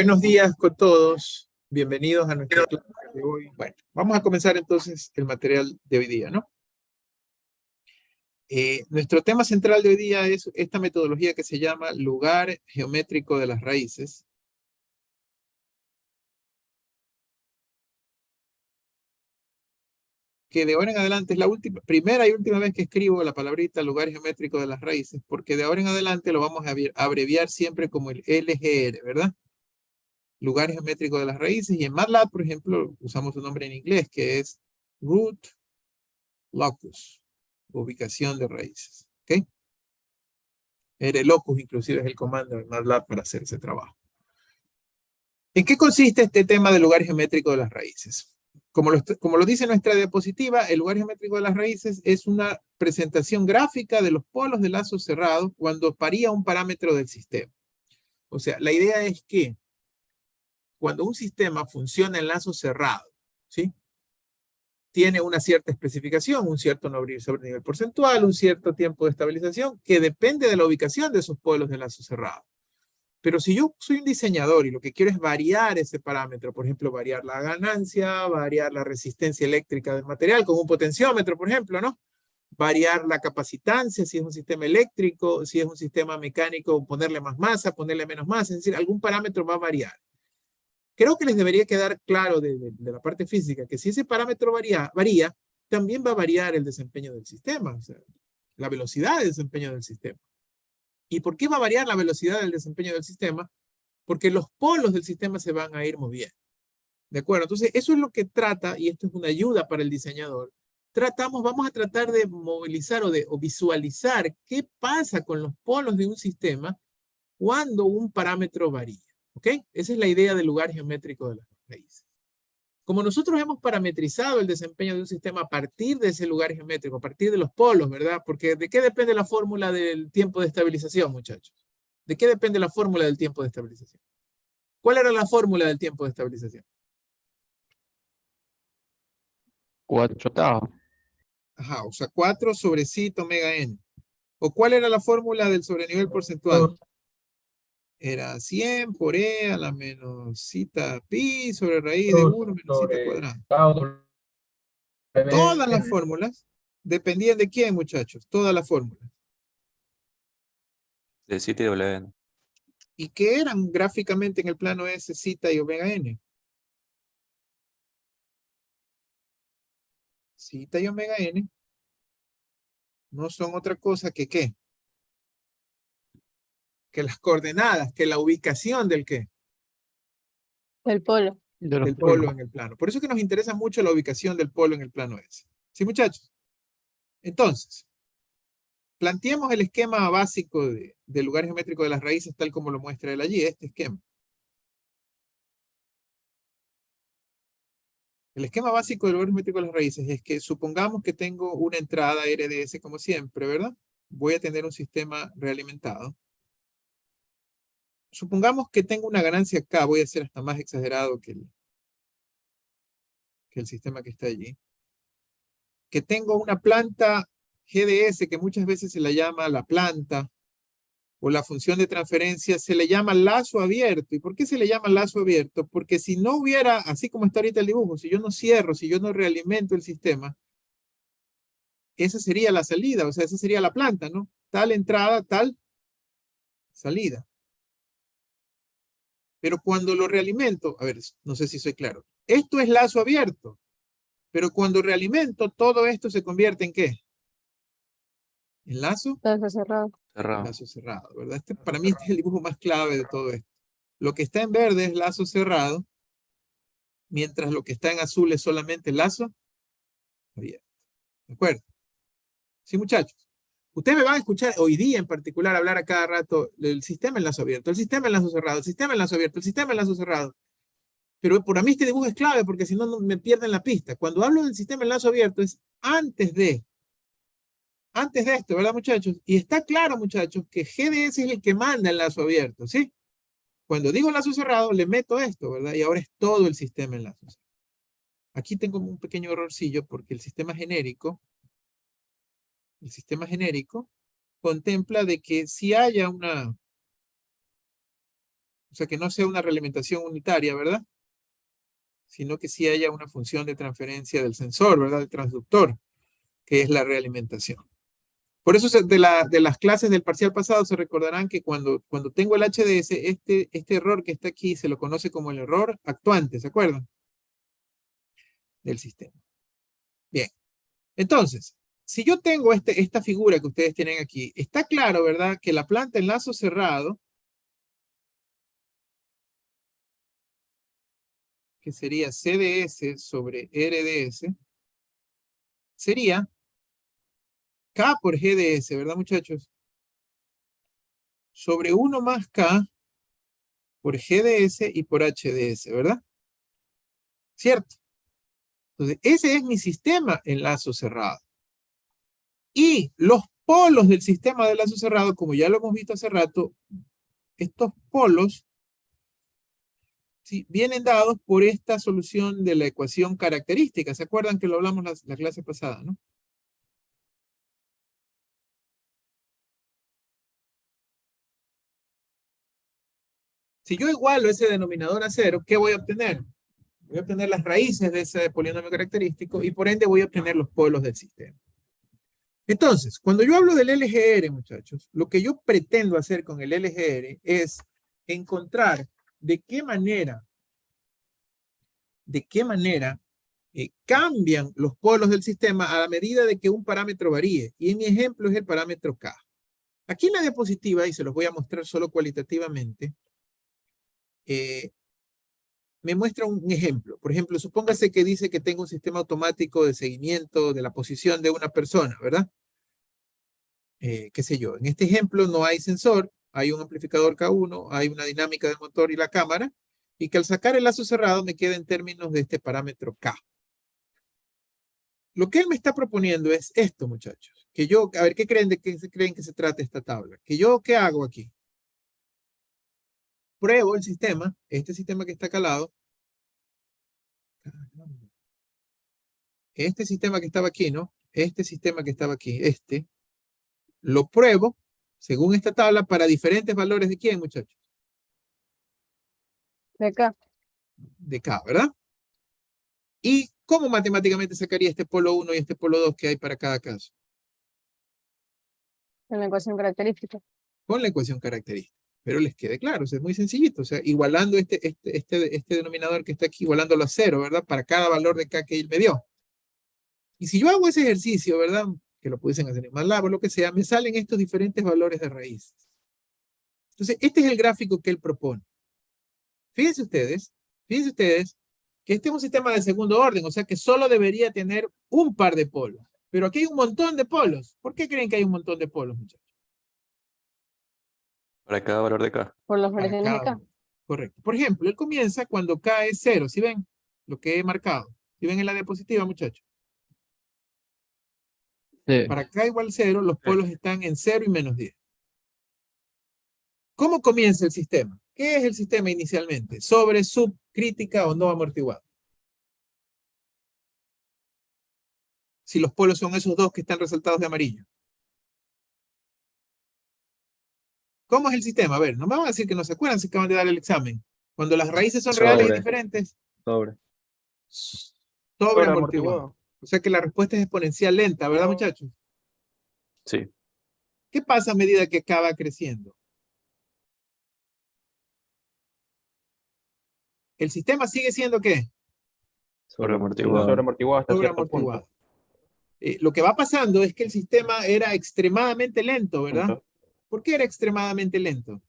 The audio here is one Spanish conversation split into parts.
Buenos días con todos. Bienvenidos a nuestra clase de hoy. Bueno, vamos a comenzar entonces el material de hoy día, ¿no? Nuestro tema central de hoy día es esta metodología que se llama lugar geométrico de las raíces. Que de ahora en adelante es la primera y última vez que escribo la palabrita lugar geométrico de las raíces, porque de ahora en adelante lo vamos a abreviar siempre como el LGR, ¿verdad? Lugar geométrico de las raíces, y en MATLAB, por ejemplo, usamos un nombre en inglés que es root locus, ubicación de raíces, ¿ok? Locus inclusive es el comando de MATLAB para hacer ese trabajo. ¿En qué consiste este tema del lugar geométrico de las raíces? Como lo dice nuestra diapositiva, el lugar geométrico de las raíces es una presentación gráfica de los polos de lazo cerrado cuando varía un parámetro del sistema. O sea, la idea es que cuando un sistema funciona en lazo cerrado, ¿sí? Tiene una cierta especificación, un cierto no abrir sobre nivel porcentual, un cierto tiempo de estabilización que depende de la ubicación de esos polos de lazo cerrado. Pero si yo soy un diseñador y lo que quiero es variar ese parámetro, por ejemplo, variar la ganancia, variar la resistencia eléctrica del material con un potenciómetro, por ejemplo, ¿no? Variar la capacitancia, si es un sistema eléctrico, si es un sistema mecánico, ponerle más masa, ponerle menos masa, es decir, algún parámetro va a variar. Creo que les debería quedar claro de la parte física que si ese parámetro varía, también va a variar el desempeño del sistema, o sea, la velocidad de desempeño del sistema. ¿Y por qué va a variar la velocidad del desempeño del sistema? Porque los polos del sistema se van a ir moviendo. ¿De acuerdo? Entonces, eso es lo que trata, y esto es una ayuda para el diseñador. Vamos a tratar de movilizar o visualizar qué pasa con los polos de un sistema cuando un parámetro varía. ¿Ok? Esa es la idea del lugar geométrico de las raíces. Como nosotros hemos parametrizado el desempeño de un sistema a partir de ese lugar geométrico, a partir de los polos, ¿verdad? Porque ¿de qué depende la fórmula del tiempo de estabilización, muchachos? ¿De qué depende la fórmula del tiempo de estabilización? ¿Cuál era la fórmula del tiempo de estabilización? 4/8. Ajá, o sea, 4 sobre cito omega n. ¿O cuál era la fórmula del sobrenivel porcentual? Era 100 por E a la menos cita pi sobre raíz de 1 menos cita cuadrada. Todas las fórmulas dependían de quién, muchachos. Todas las fórmulas. De 7 W. ¿Y qué eran gráficamente en el plano S, cita y omega n? Cita y omega n no son otra cosa que ¿qué? Que las coordenadas, que la ubicación del ¿qué? El polo. Del polo en el plano. Por eso es que nos interesa mucho la ubicación del polo en el plano S. ¿Sí, muchachos? Entonces, planteemos el esquema básico del lugar geométrico de las raíces tal como lo muestra él allí, este esquema. El esquema básico del lugar geométrico de las raíces es que supongamos que tengo una entrada RDS como siempre, ¿verdad? Voy a tener un sistema realimentado. Supongamos que tengo una ganancia acá, voy a ser hasta más exagerado que el sistema que está allí. Que tengo una planta GDS que muchas veces se la llama la planta o la función de transferencia, se le llama lazo abierto. ¿Y por qué se le llama lazo abierto? Porque si no hubiera, así como está ahorita el dibujo, si yo no cierro, si yo no realimento el sistema, esa sería la salida, o sea, esa sería la planta, ¿no? Tal entrada, tal salida. Pero cuando lo realimento, a ver, no sé si soy claro, esto es lazo abierto, pero cuando realimento, todo esto se convierte ¿en qué? ¿En lazo? Lazo cerrado. Lazo cerrado, ¿verdad? Para mí este es el dibujo más clave de todo esto. Lo que está en verde es lazo cerrado, mientras lo que está en azul es solamente lazo abierto. ¿De acuerdo? Sí, muchachos. Ustedes me van a escuchar hoy día en particular hablar a cada rato del sistema en lazo abierto, el sistema en lazo cerrado, el sistema en lazo abierto, el sistema en lazo cerrado. Pero para mí este dibujo es clave porque si no me pierden la pista. Cuando hablo del sistema en lazo abierto es antes de esto, ¿verdad, muchachos? Y está claro, muchachos, que GDS es el que manda el lazo abierto, ¿sí? Cuando digo lazo cerrado, le meto esto, ¿verdad? Y ahora es todo el sistema en lazo cerrado. Aquí tengo un pequeño errorcillo porque el sistema genérico contempla de que si haya O sea, que no sea una realimentación unitaria, ¿verdad? Sino que sí haya una función de transferencia del sensor, ¿verdad? Del transductor, que es la realimentación. Por eso de las clases del parcial pasado se recordarán que cuando tengo el HDS, este error que está aquí se lo conoce como el error actuante, ¿se acuerdan? Del sistema. Bien. Entonces, si yo tengo esta figura que ustedes tienen aquí, está claro, ¿verdad? Que la planta en lazo cerrado, que sería CDS sobre RDS, sería K por GDS, ¿verdad, muchachos? Sobre 1 más K por GDS y por HDS, ¿verdad? ¿Cierto? Entonces, ese es mi sistema en lazo cerrado. Y los polos del sistema de lazo cerrado, como ya lo hemos visto hace rato, estos polos ¿sí? Vienen dados por esta solución de la ecuación característica. ¿Se acuerdan que lo hablamos la clase pasada, no? Si yo igualo ese denominador a 0, ¿qué voy a obtener? Voy a obtener las raíces de ese polinomio característico y por ende voy a obtener los polos del sistema. Entonces, cuando yo hablo del LGR, muchachos, lo que yo pretendo hacer con el LGR es encontrar de qué manera cambian los polos del sistema a la medida de que un parámetro varíe. Y en mi ejemplo es el parámetro K. Aquí en la diapositiva, y se los voy a mostrar solo cualitativamente, me muestra un ejemplo. Por ejemplo, supóngase que dice que tengo un sistema automático de seguimiento de la posición de una persona, ¿verdad? Qué sé yo. En este ejemplo no hay sensor, hay un amplificador K1, hay una dinámica del motor y la cámara, y que al sacar el lazo cerrado me queda en términos de este parámetro K. Lo que él me está proponiendo es esto, muchachos. Que yo, a ver, ¿qué creen de qué creen que se trata esta tabla? ¿Qué hago aquí? Pruebo el sistema, este sistema que está calado. Este sistema que estaba aquí, ¿no? Este sistema que estaba aquí, lo pruebo, según esta tabla, para diferentes valores de quién, muchachos? De acá. De K, ¿verdad? ¿Y cómo matemáticamente sacaría este polo 1 y este polo 2 que hay para cada caso? En la ecuación característica. Con la ecuación característica. Pero les quede claro, o sea, es muy sencillito. O sea, igualando este denominador que está aquí, igualándolo a 0, ¿verdad? Para cada valor de K que él me dio. Y si yo hago ese ejercicio, ¿verdad? Que lo pudiesen hacer en MATLAB o lo que sea, me salen estos diferentes valores de raíces. Entonces, este es el gráfico que él propone. Fíjense ustedes que este es un sistema de segundo orden, o sea que solo debería tener un par de polos. Pero aquí hay un montón de polos. ¿Por qué creen que hay un montón de polos, muchachos? Para cada valor de K. Por los Para meridianos de cada acá. uno. Correcto. Por ejemplo, él comienza cuando K es 0. ¿Sí ven? Lo que he marcado. ¿Sí ven en la diapositiva, muchachos? Sí. Para K igual 0, los polos están en 0 y menos 10. ¿Cómo comienza el sistema? ¿Qué es el sistema inicialmente? Sobre, sub, crítica o no amortiguado. Si los polos son esos dos que están resaltados de amarillo. ¿Cómo es el sistema? A ver, no me van a decir que no se acuerdan si acaban de dar el examen. Cuando las raíces son reales y diferentes. Sobre Amortiguado. O sea que la respuesta es exponencial lenta, ¿verdad, muchachos? Sí. ¿Qué pasa a medida que K va creciendo? ¿El sistema sigue siendo qué? Sobreamortiguado. Sobreamortiguado hasta cierto Sobreamortiguado. punto. Lo que va pasando es que el sistema era extremadamente lento, ¿verdad? ¿Por qué era extremadamente lento?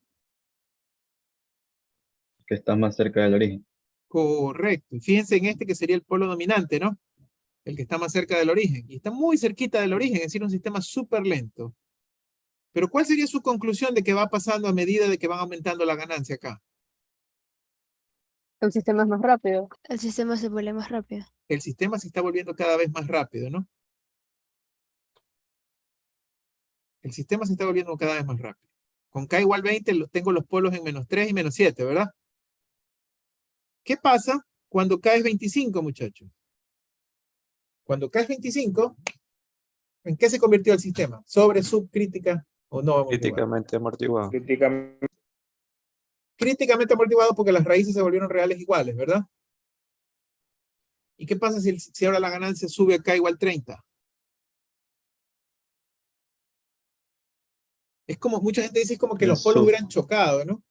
Que está más cerca del origen. Correcto. Y fíjense en este que sería el polo dominante, ¿no? El que está más cerca del origen. Y está muy cerquita del origen, es decir, un sistema súper lento. Pero ¿cuál sería su conclusión de que va pasando a medida de que van aumentando la ganancia acá? El sistema es más rápido. El sistema se vuelve más rápido. El sistema se está volviendo cada vez más rápido, ¿no? El sistema se está volviendo cada vez más rápido. Con K igual 20 tengo los polos en menos 3 y menos 7, ¿verdad? ¿Qué pasa cuando K es 25, muchachos? Cuando K es 25, ¿en qué se convirtió el sistema? ¿Sobre, subcrítica o no amortiguado? Críticamente amortiguado. Críticamente. críticamente amortiguado porque las raíces se volvieron reales iguales, ¿verdad? ¿Y qué pasa si ahora la ganancia sube acá igual 30? Es como, mucha gente dice, es como que los polos hubieran chocado, ¿no?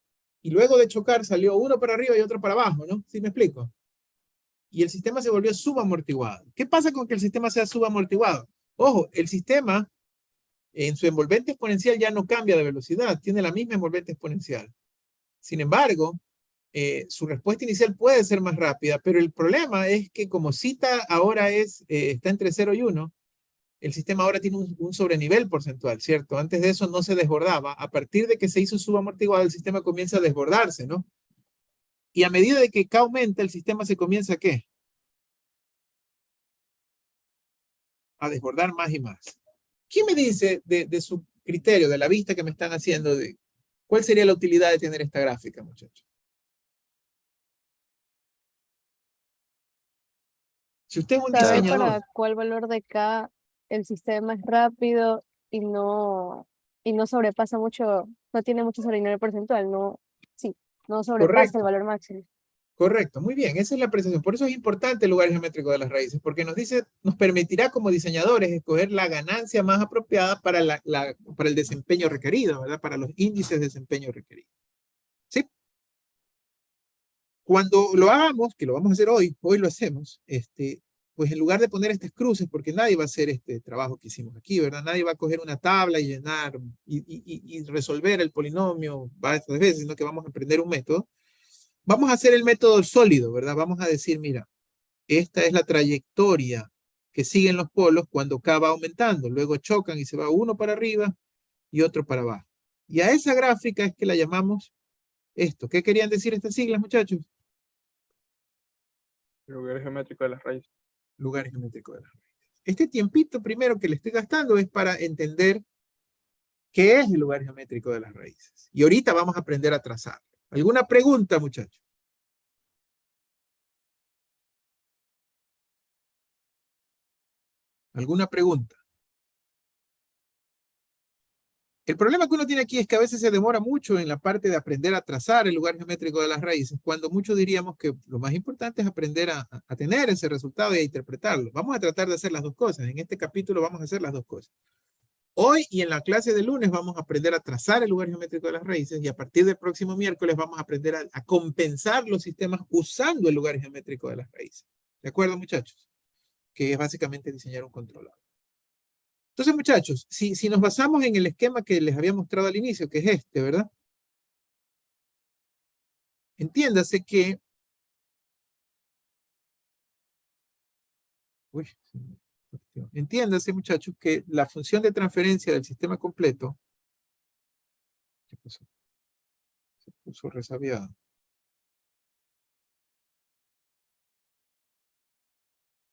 Y luego de chocar salió uno para arriba y otro para abajo, ¿no? ¿Sí me explico? Y el sistema se volvió subamortiguado. ¿Qué pasa con que el sistema sea subamortiguado? Ojo, el sistema en su envolvente exponencial ya no cambia de velocidad, tiene la misma envolvente exponencial. Sin embargo, su respuesta inicial puede ser más rápida, pero el problema es que como zeta ahora está entre 0 y 1, el sistema ahora tiene un sobrenivel porcentual, ¿cierto? Antes de eso no se desbordaba. A partir de que se hizo subamortiguado, el sistema comienza a desbordarse, ¿no? Y a medida de que K aumenta, el sistema se comienza ¿a qué? A desbordar más y más. ¿Quién me dice de su criterio, de la vista que me están haciendo, de cuál sería la utilidad de tener esta gráfica, muchachos? Si usted es un Saber diseñador, para cuál valor de K el sistema es rápido y no sobrepasa mucho, no tiene mucho sobrenivel porcentual, no sobrepasa el correcto, valor máximo. correcto, muy bien, esa es la apreciación. Por eso es importante el lugar geométrico de las raíces, porque nos permitirá como diseñadores escoger la ganancia más apropiada para el desempeño requerido, ¿verdad? Para los índices de desempeño requeridos. ¿Sí? Cuando lo hagamos, que lo vamos a hacer hoy lo hacemos, pues en lugar de poner estas cruces, porque nadie va a hacer este trabajo que hicimos aquí, ¿verdad? Nadie va a coger una tabla y llenar y resolver el polinomio varias veces, sino que vamos a aprender un método. Vamos a hacer el método sólido, ¿verdad? Vamos a decir, mira, esta es la trayectoria que siguen los polos cuando K va aumentando, luego chocan y se va uno para arriba y otro para abajo. Y a esa gráfica es que la llamamos esto. ¿Qué querían decir estas siglas, muchachos? Lugar geométrico de las raíces. Lugar geométrico de las raíces. Este tiempito primero que le estoy gastando es para entender qué es el lugar geométrico de las raíces. Y ahorita vamos a aprender a trazarlo. ¿Alguna pregunta, muchachos? ¿Alguna pregunta? El problema que uno tiene aquí es que a veces se demora mucho en la parte de aprender a trazar el lugar geométrico de las raíces, cuando muchos diríamos que lo más importante es aprender a tener ese resultado y a interpretarlo. Vamos a tratar de hacer las dos cosas. En este capítulo vamos a hacer las dos cosas. Hoy y en la clase de lunes vamos a aprender a trazar el lugar geométrico de las raíces y a partir del próximo miércoles vamos a aprender a compensar los sistemas usando el lugar geométrico de las raíces. ¿De acuerdo, muchachos? Que es básicamente diseñar un controlador. Entonces, muchachos, si nos basamos en el esquema que les había mostrado al inicio, que es este, ¿verdad? Entiéndase que... Entiéndase, muchachos, que la función de transferencia del sistema completo... ¿Qué pasó? Se puso resabiado.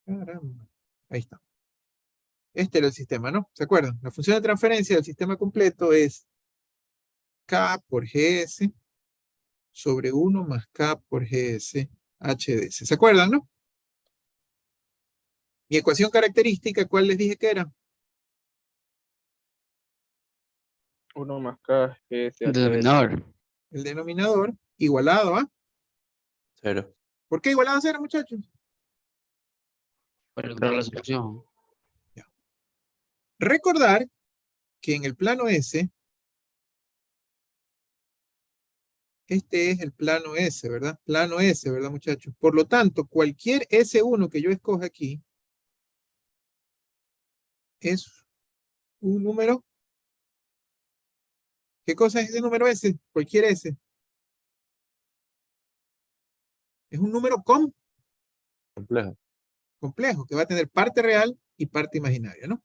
Caramba. Ahí está. Este era el sistema, ¿no? ¿Se acuerdan? La función de transferencia del sistema completo es K por GS sobre 1 más K por GS HDS. ¿Se acuerdan, no? Mi ecuación característica, ¿cuál les dije que era? 1 más K es Denominador. El denominador igualado a... 0. ¿Por qué igualado a 0, muchachos? Para lograr la solución. Recordar que en el plano S, este es el plano S, ¿verdad? Plano S, ¿verdad, muchachos? Por lo tanto, cualquier S1 que yo escoja aquí es un número. ¿Qué cosa es ese número S? Cualquier S. Es un número Complejo. complejo que va a tener parte real y parte imaginaria, ¿no?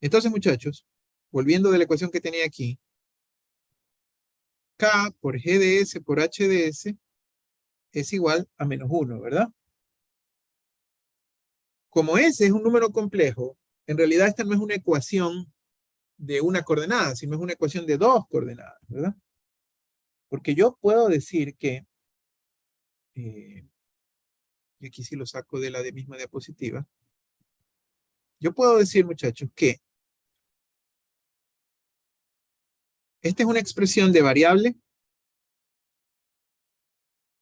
Entonces, muchachos, volviendo de la ecuación que tenía aquí, K por GDS por HDS es igual a menos 1, ¿verdad? Como S es un número complejo, en realidad esta no es una ecuación de una coordenada, sino es una ecuación de dos coordenadas, ¿verdad? Porque yo puedo decir que, y aquí sí lo saco de la misma diapositiva, yo puedo decir, muchachos, que esta es una expresión de variable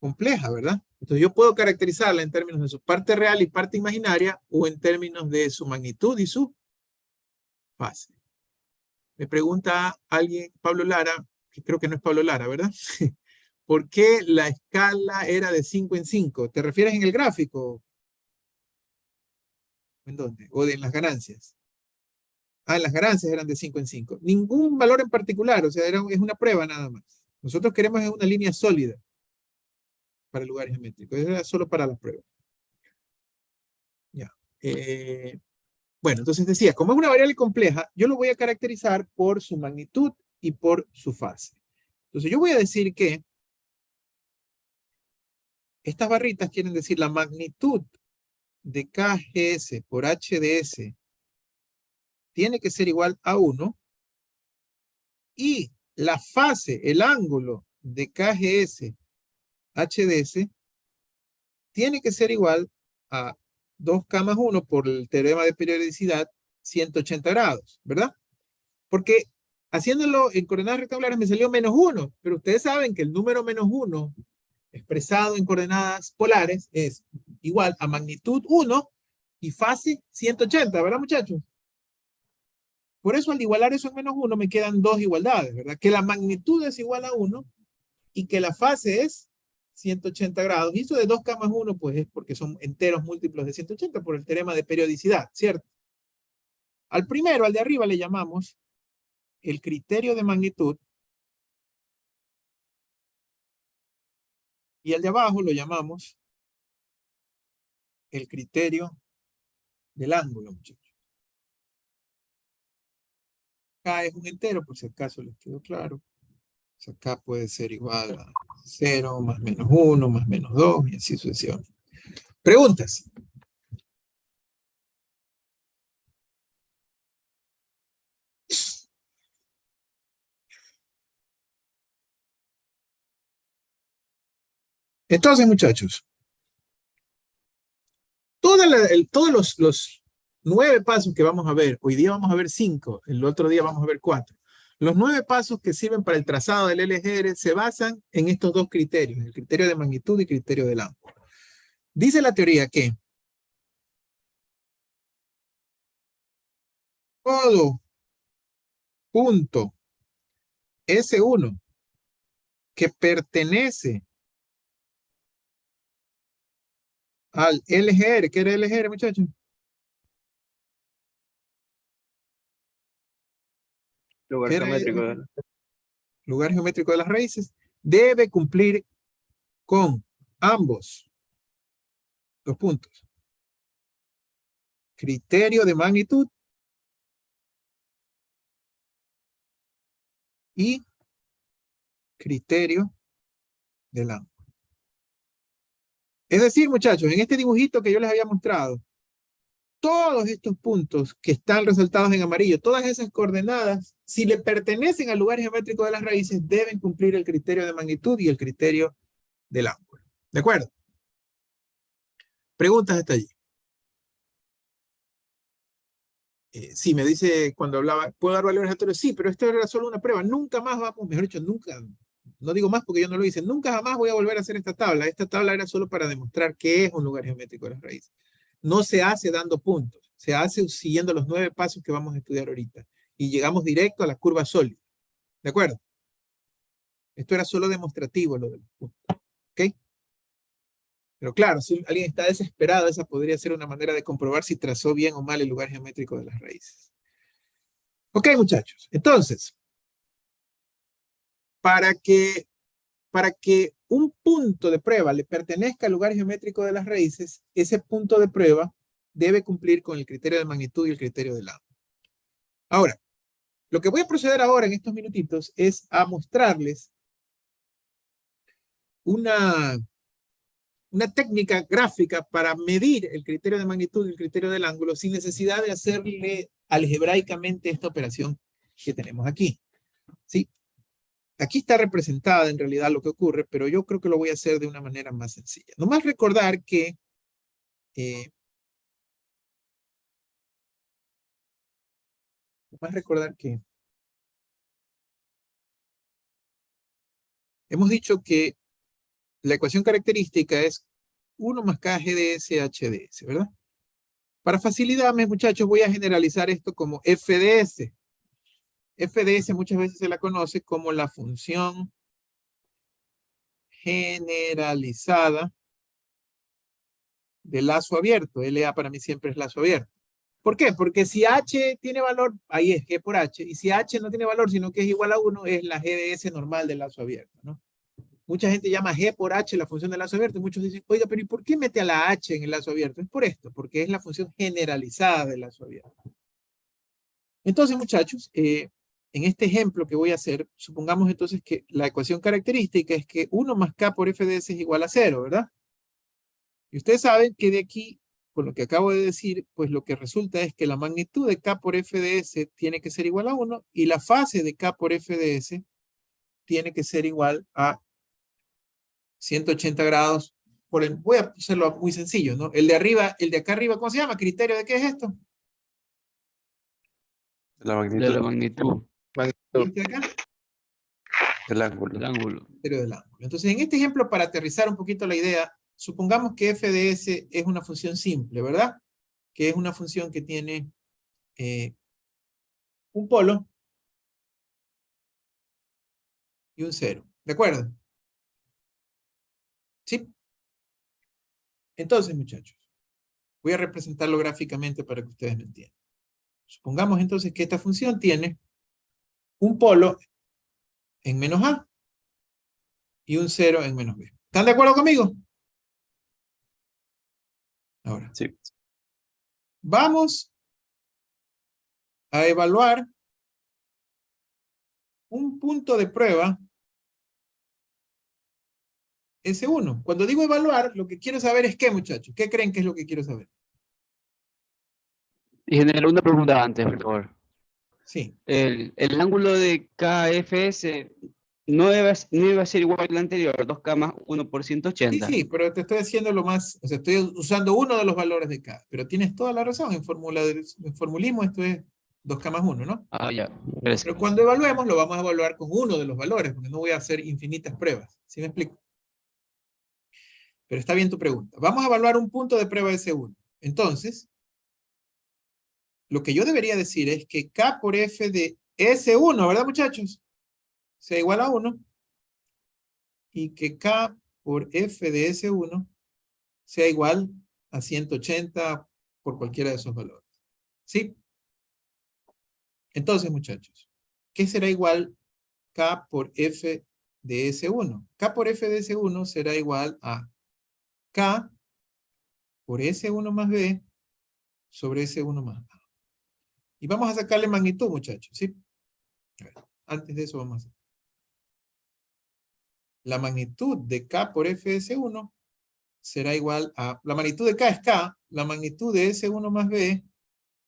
compleja, ¿verdad? Entonces yo puedo caracterizarla en términos de su parte real y parte imaginaria o en términos de su magnitud y su fase. Me pregunta alguien, Pablo Lara, que creo que no es Pablo Lara, ¿verdad? ¿Por qué la escala era de 5 en 5? ¿Te refieres en el gráfico? ¿En dónde? ¿O en las ganancias? Ah, las ganancias eran de 5 en 5. Ningún valor en particular, o sea, es una prueba nada más. Nosotros queremos una línea sólida para el lugar geométrico. Eso era solo para la prueba. Ya. Bueno, entonces decía, como es una variable compleja, yo lo voy a caracterizar por su magnitud y por su fase. Entonces yo voy a decir que estas barritas quieren decir la magnitud de KGS por HDS tiene que ser igual a 1 y la fase, el ángulo de KGS HDS tiene que ser igual a 2K más 1 por el teorema de periodicidad 180 grados, ¿verdad? Porque haciéndolo en coordenadas rectangulares me salió menos 1, pero ustedes saben que el número menos 1 expresado en coordenadas polares es igual a magnitud 1 y fase 180, ¿verdad, muchachos? Por eso al igualar eso en menos 1 me quedan dos igualdades, ¿verdad? Que la magnitud es igual a 1 y que la fase es 180 grados. Y eso de 2K más 1, pues es porque son enteros múltiplos de 180 por el teorema de periodicidad, ¿cierto? Al primero, al de arriba, le llamamos el criterio de magnitud y al de abajo lo llamamos el criterio del ángulo, muchachos. Acá es un entero, por si acaso les quedó claro. Pues acá puede ser igual a 0, más menos 1, más menos 2, y así sucesivamente. ¿Preguntas? Entonces, muchachos, todos los 9 pasos que vamos a ver, hoy día vamos a ver 5, el otro día vamos a ver 4. Los 9 pasos que sirven para el trazado del LGR se basan en estos dos criterios, el criterio de magnitud y el criterio del ángulo. Dice la teoría que todo punto S1 que pertenece al LGR, ¿qué era LGR, muchachos? Lugar ¿Qué era geométrico el de lugar geométrico de las raíces? Debe cumplir con ambos los puntos. Criterio de magnitud y criterio del ángulo. Es decir, muchachos, en este dibujito que yo les había mostrado, todos estos puntos que están resaltados en amarillo, todas esas coordenadas, si le pertenecen al lugar geométrico de las raíces, deben cumplir el criterio de magnitud y el criterio del ángulo. ¿De acuerdo? Preguntas hasta allí. Sí, me dice cuando hablaba, ¿puedo dar valores aleatorios? Sí, pero esto era solo una prueba. Nunca más vamos, mejor dicho, nunca, no digo más porque yo no lo hice, nunca jamás voy a volver a hacer esta tabla. Esta tabla era solo para demostrar qué es un lugar geométrico de las raíces. No se hace dando puntos, se hace siguiendo los 9 pasos que vamos a estudiar ahorita. Y llegamos directo a la curva sólida. ¿De acuerdo? Esto era solo demostrativo, lo de los puntos. ¿Ok? Pero claro, si alguien está desesperado, esa podría ser una manera de comprobar si trazó bien o mal el lugar geométrico de las raíces. Ok, muchachos. Entonces, para que un punto de prueba le pertenezca al lugar geométrico de las raíces, ese punto de prueba debe cumplir con el criterio de magnitud y el criterio del ángulo. Ahora, lo que voy a proceder ahora en estos minutitos es a mostrarles una técnica gráfica para medir el criterio de magnitud y el criterio del ángulo sin necesidad de hacerle algebraicamente esta operación que tenemos aquí. ¿Sí? Aquí está representada en realidad lo que ocurre, pero yo creo que lo voy a hacer de una manera más sencilla. Nomás recordar que hemos dicho que la ecuación característica es 1 más K GDS HDS, ¿verdad? Para facilidad, mis muchachos, voy a generalizar esto como FDS. FDS muchas veces se la conoce como la función generalizada de lazo abierto. LA para mí siempre es lazo abierto. ¿Por qué? Porque si H tiene valor, ahí es G por H, y si H no tiene valor, sino que es igual a 1, es la GDS normal del lazo abierto, ¿no? Mucha gente llama G por H la función del lazo abierto, y muchos dicen, oiga, pero ¿y por qué mete a la H en el lazo abierto? Es por esto, porque es la función generalizada del lazo abierto. Entonces, muchachos, en este ejemplo que voy a hacer, supongamos entonces que la ecuación característica es que 1 más K por FDS es igual a 0, ¿verdad? Y ustedes saben que de aquí, con lo que acabo de decir, pues lo que resulta es que la magnitud de K por FDS tiene que ser igual a 1 y la fase de K por FDS tiene que ser igual a 180 grados. Voy a hacerlo muy sencillo, ¿no? El de acá arriba, ¿cómo se llama? ¿Criterio de qué es esto? La De magnitud la magnitud ¿Y este de acá? del ángulo. del ángulo. Criterio del ángulo. Entonces, en este ejemplo, para aterrizar un poquito la idea, supongamos que FDS es una función simple, ¿verdad? Que es una función que tiene un polo y un cero. ¿De acuerdo? ¿Sí? Entonces, muchachos, voy a representarlo gráficamente para que ustedes me entiendan. Supongamos entonces que esta función tiene un polo en menos A y un cero en menos B. ¿Están de acuerdo conmigo? Ahora, Sí. vamos a evaluar un punto de prueba S1. Cuando digo evaluar, lo que quiero saber es qué, muchachos. ¿Qué creen que es lo que quiero saber? Y general, una pregunta antes, por favor. Sí. El ángulo de KFS no iba a ser igual al anterior, 2K más 1 por Sí, 180. sí, pero te estoy haciendo lo más, o sea, estoy usando uno de los valores de K, pero tienes toda la razón, en formulismo esto es 2K más 1, ¿no? Ah, ya. Gracias. Pero cuando evaluemos lo vamos a evaluar con uno de los valores, porque no voy a hacer infinitas pruebas, ¿sí me explico? Pero está bien tu pregunta. Vamos a evaluar un punto de prueba S1. Entonces, lo que yo debería decir es que K por F de S1, ¿verdad, muchachos? Sea igual a 1, y que K por F de S1 sea igual a 180 por cualquiera de esos valores. ¿Sí? Entonces, muchachos, ¿qué será igual K por F de S1? K por F de S1 será igual a K por S1 más B sobre S1 más A. Y vamos a sacarle magnitud, muchachos, ¿sí? A ver, antes de eso vamos a hacer. La magnitud de K por F de S1 será igual a, la magnitud de K es K, la magnitud de S1 más B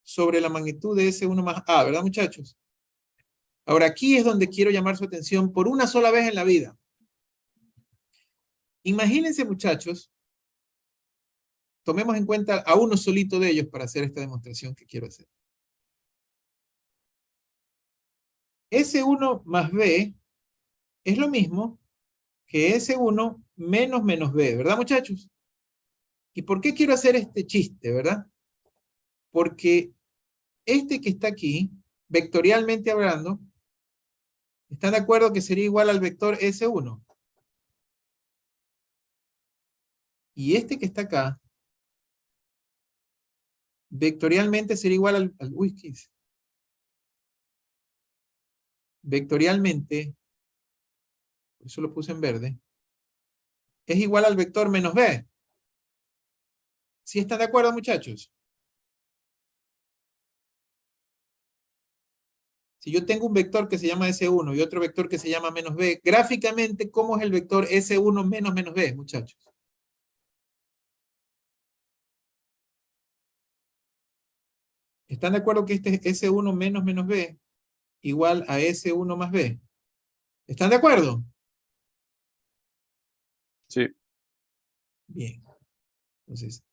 sobre la magnitud de S1 más A, ¿verdad, muchachos? Ahora, aquí es donde quiero llamar su atención por una sola vez en la vida. Imagínense, muchachos, tomemos en cuenta a uno solito de ellos para hacer esta demostración que quiero hacer. S1 más B es lo mismo que S1 menos menos B, ¿verdad, muchachos? ¿Y por qué quiero hacer este chiste, verdad? Porque este que está aquí, vectorialmente hablando, ¿están de acuerdo que sería igual al vector S1? Y este que está acá, vectorialmente sería igual al uy, ¿qué hice? Vectorialmente, por eso lo puse en verde, es igual al vector menos B. ¿Sí están de acuerdo, muchachos? Si yo tengo un vector que se llama S1 y otro vector que se llama menos B, gráficamente, ¿cómo es el vector S1 menos menos B, muchachos? ¿Están de acuerdo que este es S1 menos menos B igual a S1 más B? ¿Están de acuerdo? Sí. Bien. Entonces,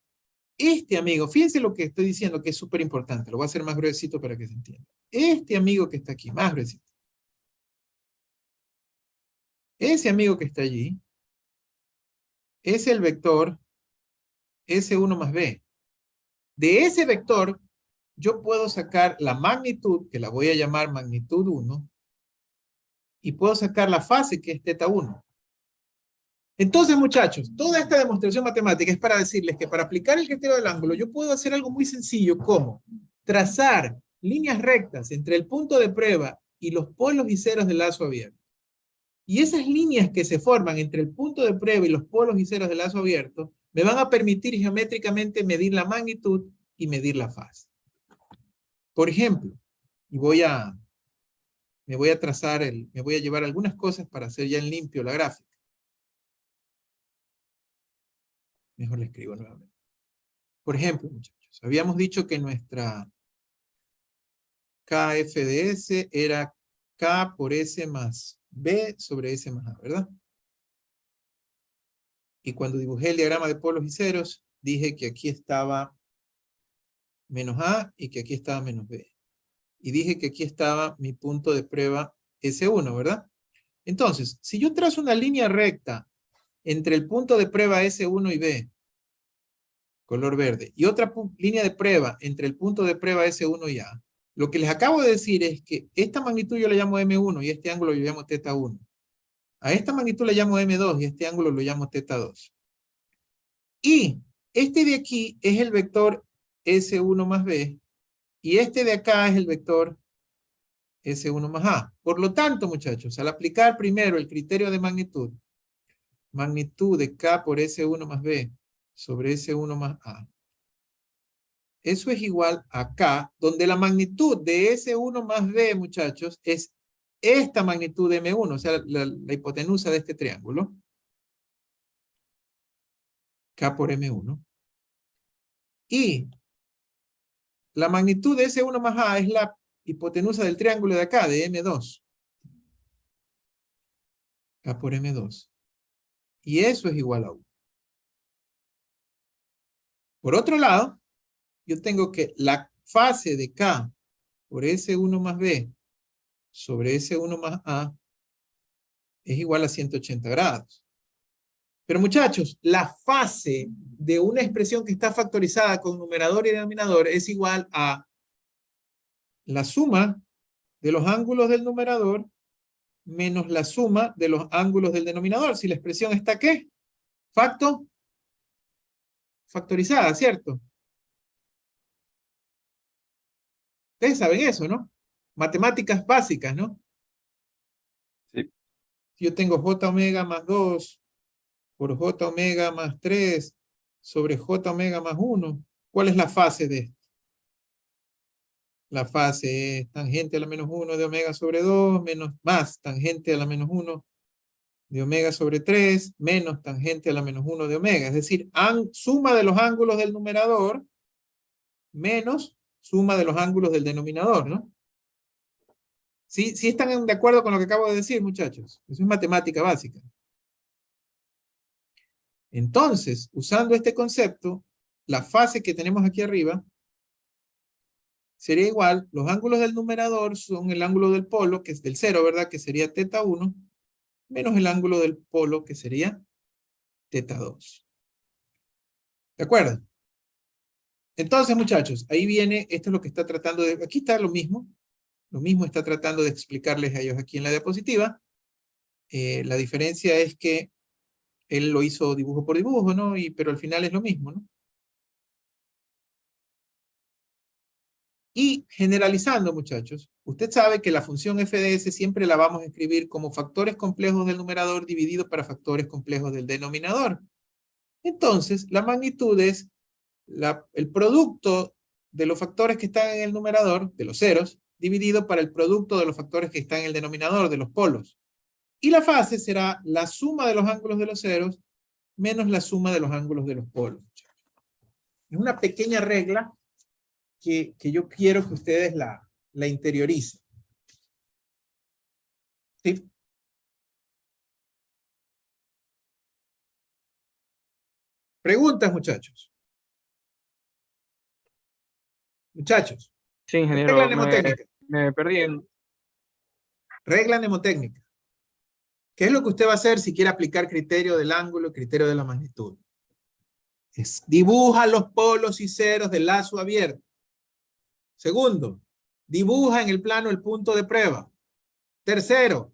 este amigo, fíjense lo que estoy diciendo que es súper importante, lo voy a hacer más gruesito para que se entienda. Este amigo que está aquí, más gruesito. Ese amigo que está allí, es el vector S1 más B. De ese vector, yo puedo sacar la magnitud, que la voy a llamar magnitud 1, y puedo sacar la fase, que es teta 1. Entonces, muchachos, toda esta demostración matemática es para decirles que para aplicar el criterio del ángulo, yo puedo hacer algo muy sencillo, como trazar líneas rectas entre el punto de prueba y los polos y ceros del lazo abierto. Y esas líneas que se forman entre el punto de prueba y los polos y ceros del lazo abierto me van a permitir geométricamente medir la magnitud y medir la fase. Por ejemplo, me voy a llevar algunas cosas para hacer ya en limpio la gráfica. Mejor le escribo nuevamente. Por ejemplo, muchachos, habíamos dicho que nuestra KF de S era K por S más B sobre S más A, ¿verdad? Y cuando dibujé el diagrama de polos y ceros, dije que aquí estaba menos A y que aquí estaba menos B. Y dije que aquí estaba mi punto de prueba S1, ¿verdad? Entonces, si yo trazo una línea recta entre el punto de prueba S1 y B, color verde, y otra línea de prueba entre el punto de prueba S1 y A, lo que les acabo de decir es que esta magnitud yo le llamo M1 y este ángulo yo le llamo teta 1. A esta magnitud le llamo M2 y este ángulo lo llamo teta 2. Y este de aquí es el vector S1 más B y este de acá es el vector S1 más A. Por lo tanto, muchachos, al aplicar primero el criterio de magnitud, magnitud de K por S1 más B sobre S1 más A, eso es igual a K, donde la magnitud de S1 más B, muchachos, es esta magnitud de M1, o sea, la hipotenusa de este triángulo. K por M1. Y la magnitud de S1 más A es la hipotenusa del triángulo de acá, de M2. K por M2. Y eso es igual a 1. Por otro lado, yo tengo que la fase de K por S1 más B sobre S1 más A es igual a 180 grados. Pero muchachos, la fase de una expresión que está factorizada con numerador y denominador es igual a la suma de los ángulos del numerador menos la suma de los ángulos del denominador. Si la expresión está, ¿qué? Factorizada, ¿cierto? Ustedes saben eso, ¿no? Matemáticas básicas, ¿no? Sí. Yo tengo J omega más 2 por J omega más 3 sobre J omega más 1. ¿Cuál es la fase de esto? La fase es tangente a la menos 1 de omega sobre 2 menos más tangente a la menos 1 de omega sobre 3 menos tangente a la menos 1 de omega. Es decir, suma de los ángulos del numerador menos suma de los ángulos del denominador, ¿no? ¿Sí están de acuerdo con lo que acabo de decir, muchachos? Eso es matemática básica. Entonces, usando este concepto, la fase que tenemos aquí arriba sería igual, los ángulos del numerador son el ángulo del polo, que es del 0, ¿verdad? Que sería teta 1, menos el ángulo del polo, que sería teta 2. ¿De acuerdo? Entonces, muchachos, ahí viene, esto es lo que está tratando de, aquí está lo mismo está tratando de explicarles a ellos aquí en la diapositiva. La diferencia es que él lo hizo dibujo por dibujo, ¿no? Pero al final es lo mismo, ¿no? Y generalizando, muchachos, usted sabe que la función f de s siempre la vamos a escribir como factores complejos del numerador dividido para factores complejos del denominador. Entonces, la magnitud es el producto de los factores que están en el numerador, de los ceros, dividido para el producto de los factores que están en el denominador, de los polos. Y la fase será la suma de los ángulos de los ceros menos la suma de los ángulos de los polos. Es una pequeña regla que yo quiero que ustedes la interioricen. ¿Sí? Preguntas, muchachos. Muchachos. Sí, ingeniero, Regla mnemotécnica. me perdí en... Regla mnemotécnica. ¿Qué es lo que usted va a hacer si quiere aplicar criterio del ángulo y criterio de la magnitud? Dibuja los polos y ceros del lazo abierto. Segundo, dibuja en el plano el punto de prueba. Tercero,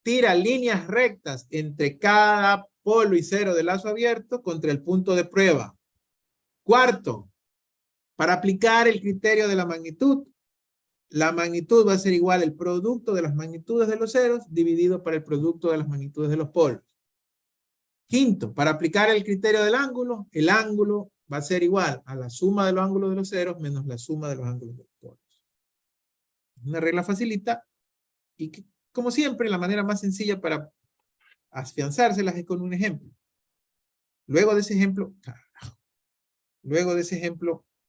tira líneas rectas entre cada polo y cero del lazo abierto contra el punto de prueba. Cuarto, para aplicar el criterio de la magnitud va a ser igual el producto de las magnitudes de los ceros dividido por el producto de las magnitudes de los polos. Quinto, para aplicar el criterio del ángulo, el ángulo va a ser igual a la suma de los ángulos de los ceros menos la suma de los ángulos de los polos. Una regla facilita y que, como siempre, la manera más sencilla para afianzárselas es con un ejemplo. Luego de ese ejemplo,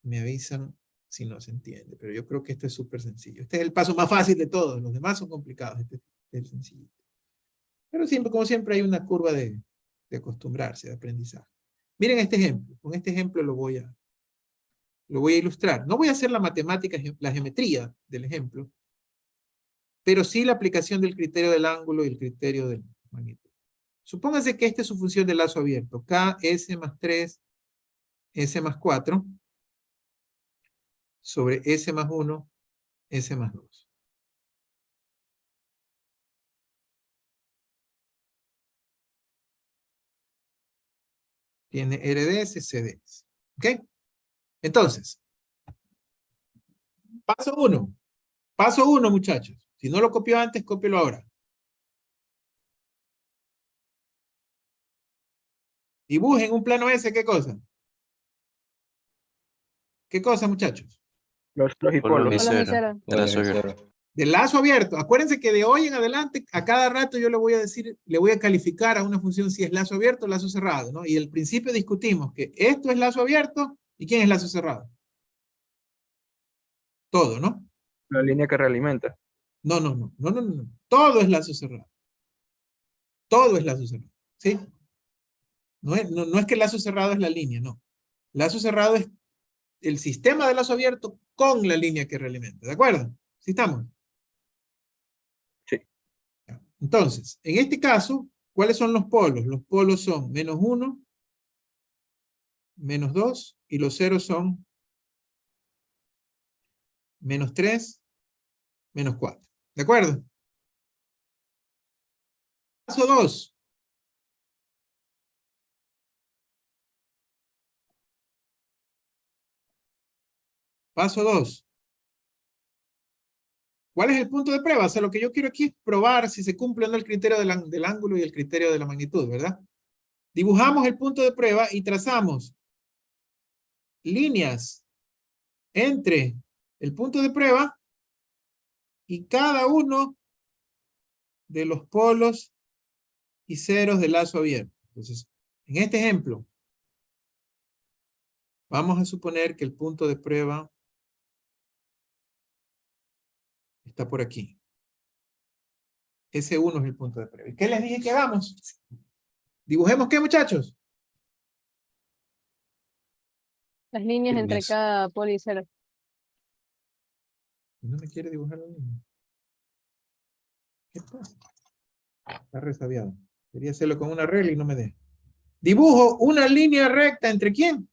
me avisan si no se entiende, pero yo creo que esto es súper sencillo. Este es el paso más fácil de todos, los demás son complicados, este es sencillo. Pero siempre, como siempre, hay una curva de acostumbrarse, de aprendizaje. Miren este ejemplo, con este ejemplo lo voy a ilustrar. No voy a hacer la matemática, la geometría del ejemplo, pero sí la aplicación del criterio del ángulo y el criterio de magnitud. Supóngase que esta es su función de lazo abierto, KS más 3, S más 4, sobre S más 1, S más 2. Tiene RDS, CDS. ¿Ok? Entonces, paso 1. Paso 1, muchachos. Si no lo copió antes, cópielo ahora. Dibujen un plano S, ¿qué cosa? ¿Qué cosa, muchachos? Los Polos hipolos. y Polos y cero. ceros. De lazo abierto. Del lazo abierto. Acuérdense que de hoy en adelante, a cada rato yo le voy a decir, le voy a calificar a una función si es lazo abierto o lazo cerrado, ¿no? Y al principio discutimos que esto es lazo abierto y ¿quién es lazo cerrado? Todo, ¿no? La línea que realimenta. No. Todo es lazo cerrado. Todo es lazo cerrado. ¿Sí? No es que el lazo cerrado es la línea, no. Lazo cerrado es el sistema de lazo abierto con la línea que realimenta. ¿De acuerdo? ¿Sí estamos? Sí. Entonces, en este caso, ¿cuáles son los polos? Los polos son menos 1, menos 2, y los ceros son menos 3, menos 4. ¿De acuerdo? Paso 2. Paso 2. ¿Cuál es el punto de prueba? O sea, lo que yo quiero aquí es probar si se cumple o no el criterio del ángulo y el criterio de la magnitud, ¿verdad? Dibujamos el punto de prueba y trazamos líneas entre el punto de prueba y cada uno de los polos y ceros del lazo abierto. Entonces, en este ejemplo, vamos a suponer que el punto de prueba está por aquí. Ese 1 es el punto de prueba. ¿Y qué les dije que hagamos? ¿Dibujemos qué, muchachos? Las líneas entre Líneas. cada polo y cero. No me quiere dibujar la línea. ¿Qué pasa? Está resabiado. Quería hacerlo con una regla y no me deja. Dibujo una línea recta ¿entre quién?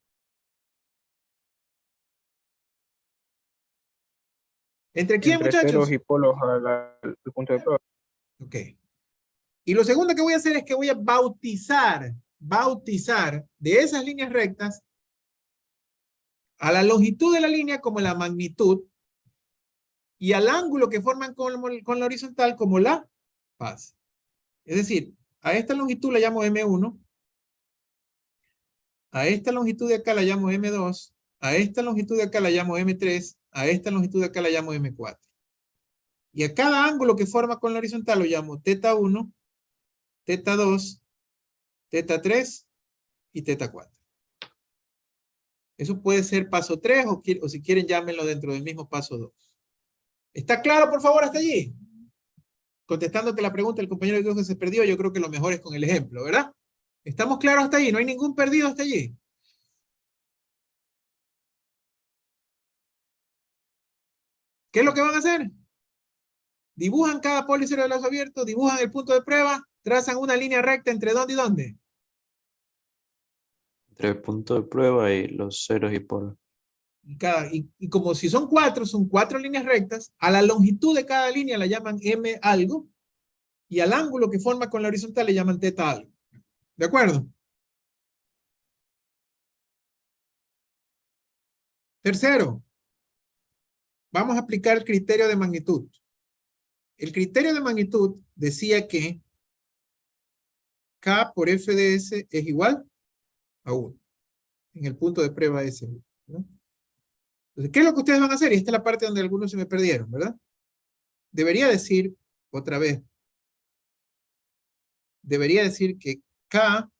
¿Entre quién, Entre muchachos? ceros y polos al punto de prueba. Ok. Y lo segundo que voy a hacer es que voy a bautizar de esas líneas rectas a la longitud de la línea como la magnitud y al ángulo que forman con la horizontal como la base. Es decir, a esta longitud la llamo M1, a esta longitud de acá la llamo M2, a esta longitud de acá la llamo M3, a esta longitud de acá la llamo M4. Y a cada ángulo que forma con la horizontal lo llamo θ1, θ2, θ3 y θ4. Eso puede ser paso 3 o si quieren llámenlo dentro del mismo paso 2. ¿Está claro, por favor, hasta allí? Contestando que la pregunta del compañero que se perdió, yo creo que lo mejor es con el ejemplo, ¿verdad? ¿Estamos claros hasta allí? ¿No hay ningún perdido hasta allí? ¿Qué es lo que van a hacer? Dibujan cada polo y cero de lazo abierto, dibujan el punto de prueba, trazan una línea recta entre dónde y dónde. Entre el punto de prueba y los ceros y polos. Y como si son cuatro líneas rectas, a la longitud de cada línea la llaman m algo, y al ángulo que forma con la horizontal le llaman teta algo. ¿De acuerdo? Tercero, vamos a aplicar el criterio de magnitud. El criterio de magnitud decía que K por F de S es igual a 1, en el punto de prueba S1, ¿no? Entonces, ¿qué es lo que ustedes van a hacer? Y esta es la parte donde algunos se me perdieron, ¿verdad? Debería decir, otra vez, debería decir que K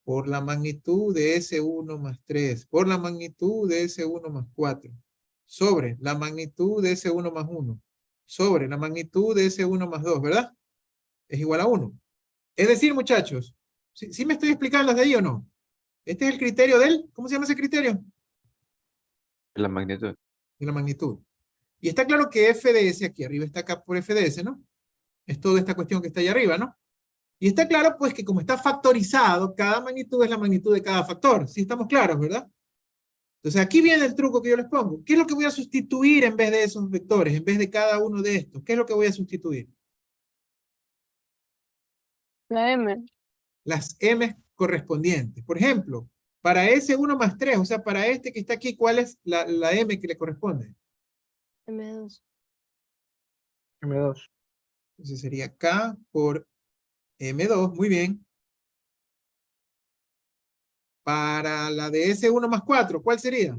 por la magnitud de S1 más 3, por la magnitud de S1 más 4, sobre la magnitud de S1 más 1, sobre la magnitud de S1 más 2, ¿verdad? Es igual a 1. Es decir, muchachos, ¿sí me estoy explicando desde ahí o no? Este es el criterio del, ¿cómo se llama ese criterio? La magnitud. De la magnitud. Y está claro que F de S, aquí arriba está K por F de S, ¿no? Es toda esta cuestión que está ahí arriba, ¿no? Y está claro, pues, que como está factorizado, cada magnitud es la magnitud de cada factor. Sí estamos claros, ¿verdad? Entonces, aquí viene el truco que yo les pongo. ¿Qué es lo que voy a sustituir en vez de esos vectores, en vez de cada uno de estos? ¿Qué es lo que voy a sustituir? La M. Las M correspondientes. Por ejemplo, para S1 más 3, o sea, para este que está aquí, ¿cuál es la M que le corresponde? M2. M2. Entonces sería K por M2, muy bien. Para la de S1 más 4, ¿cuál sería?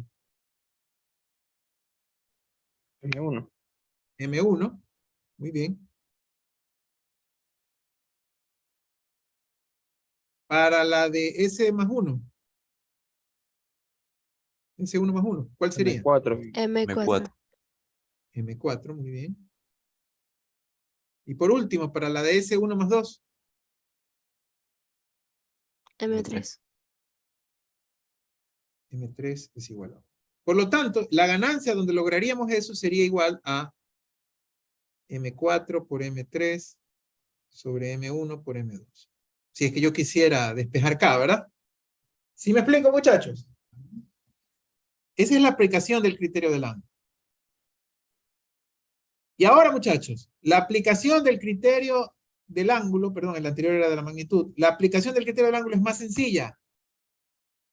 M1. M1, muy bien. Para la de S más 1. S1 más 1, ¿cuál sería? M4. M4. M4, muy bien. Y por último, para la de S1 más 2. M3. M3 es igual a 1. Por lo tanto, la ganancia donde lograríamos eso sería igual a M4 por M3 sobre M1 por M2. Si es que yo quisiera despejar K, ¿verdad? ¿Sí me explico, muchachos? Esa es la aplicación del criterio del ángulo. Y ahora, muchachos, la aplicación del criterio del ángulo, perdón, el anterior era de la magnitud, la aplicación del criterio del ángulo es más sencilla.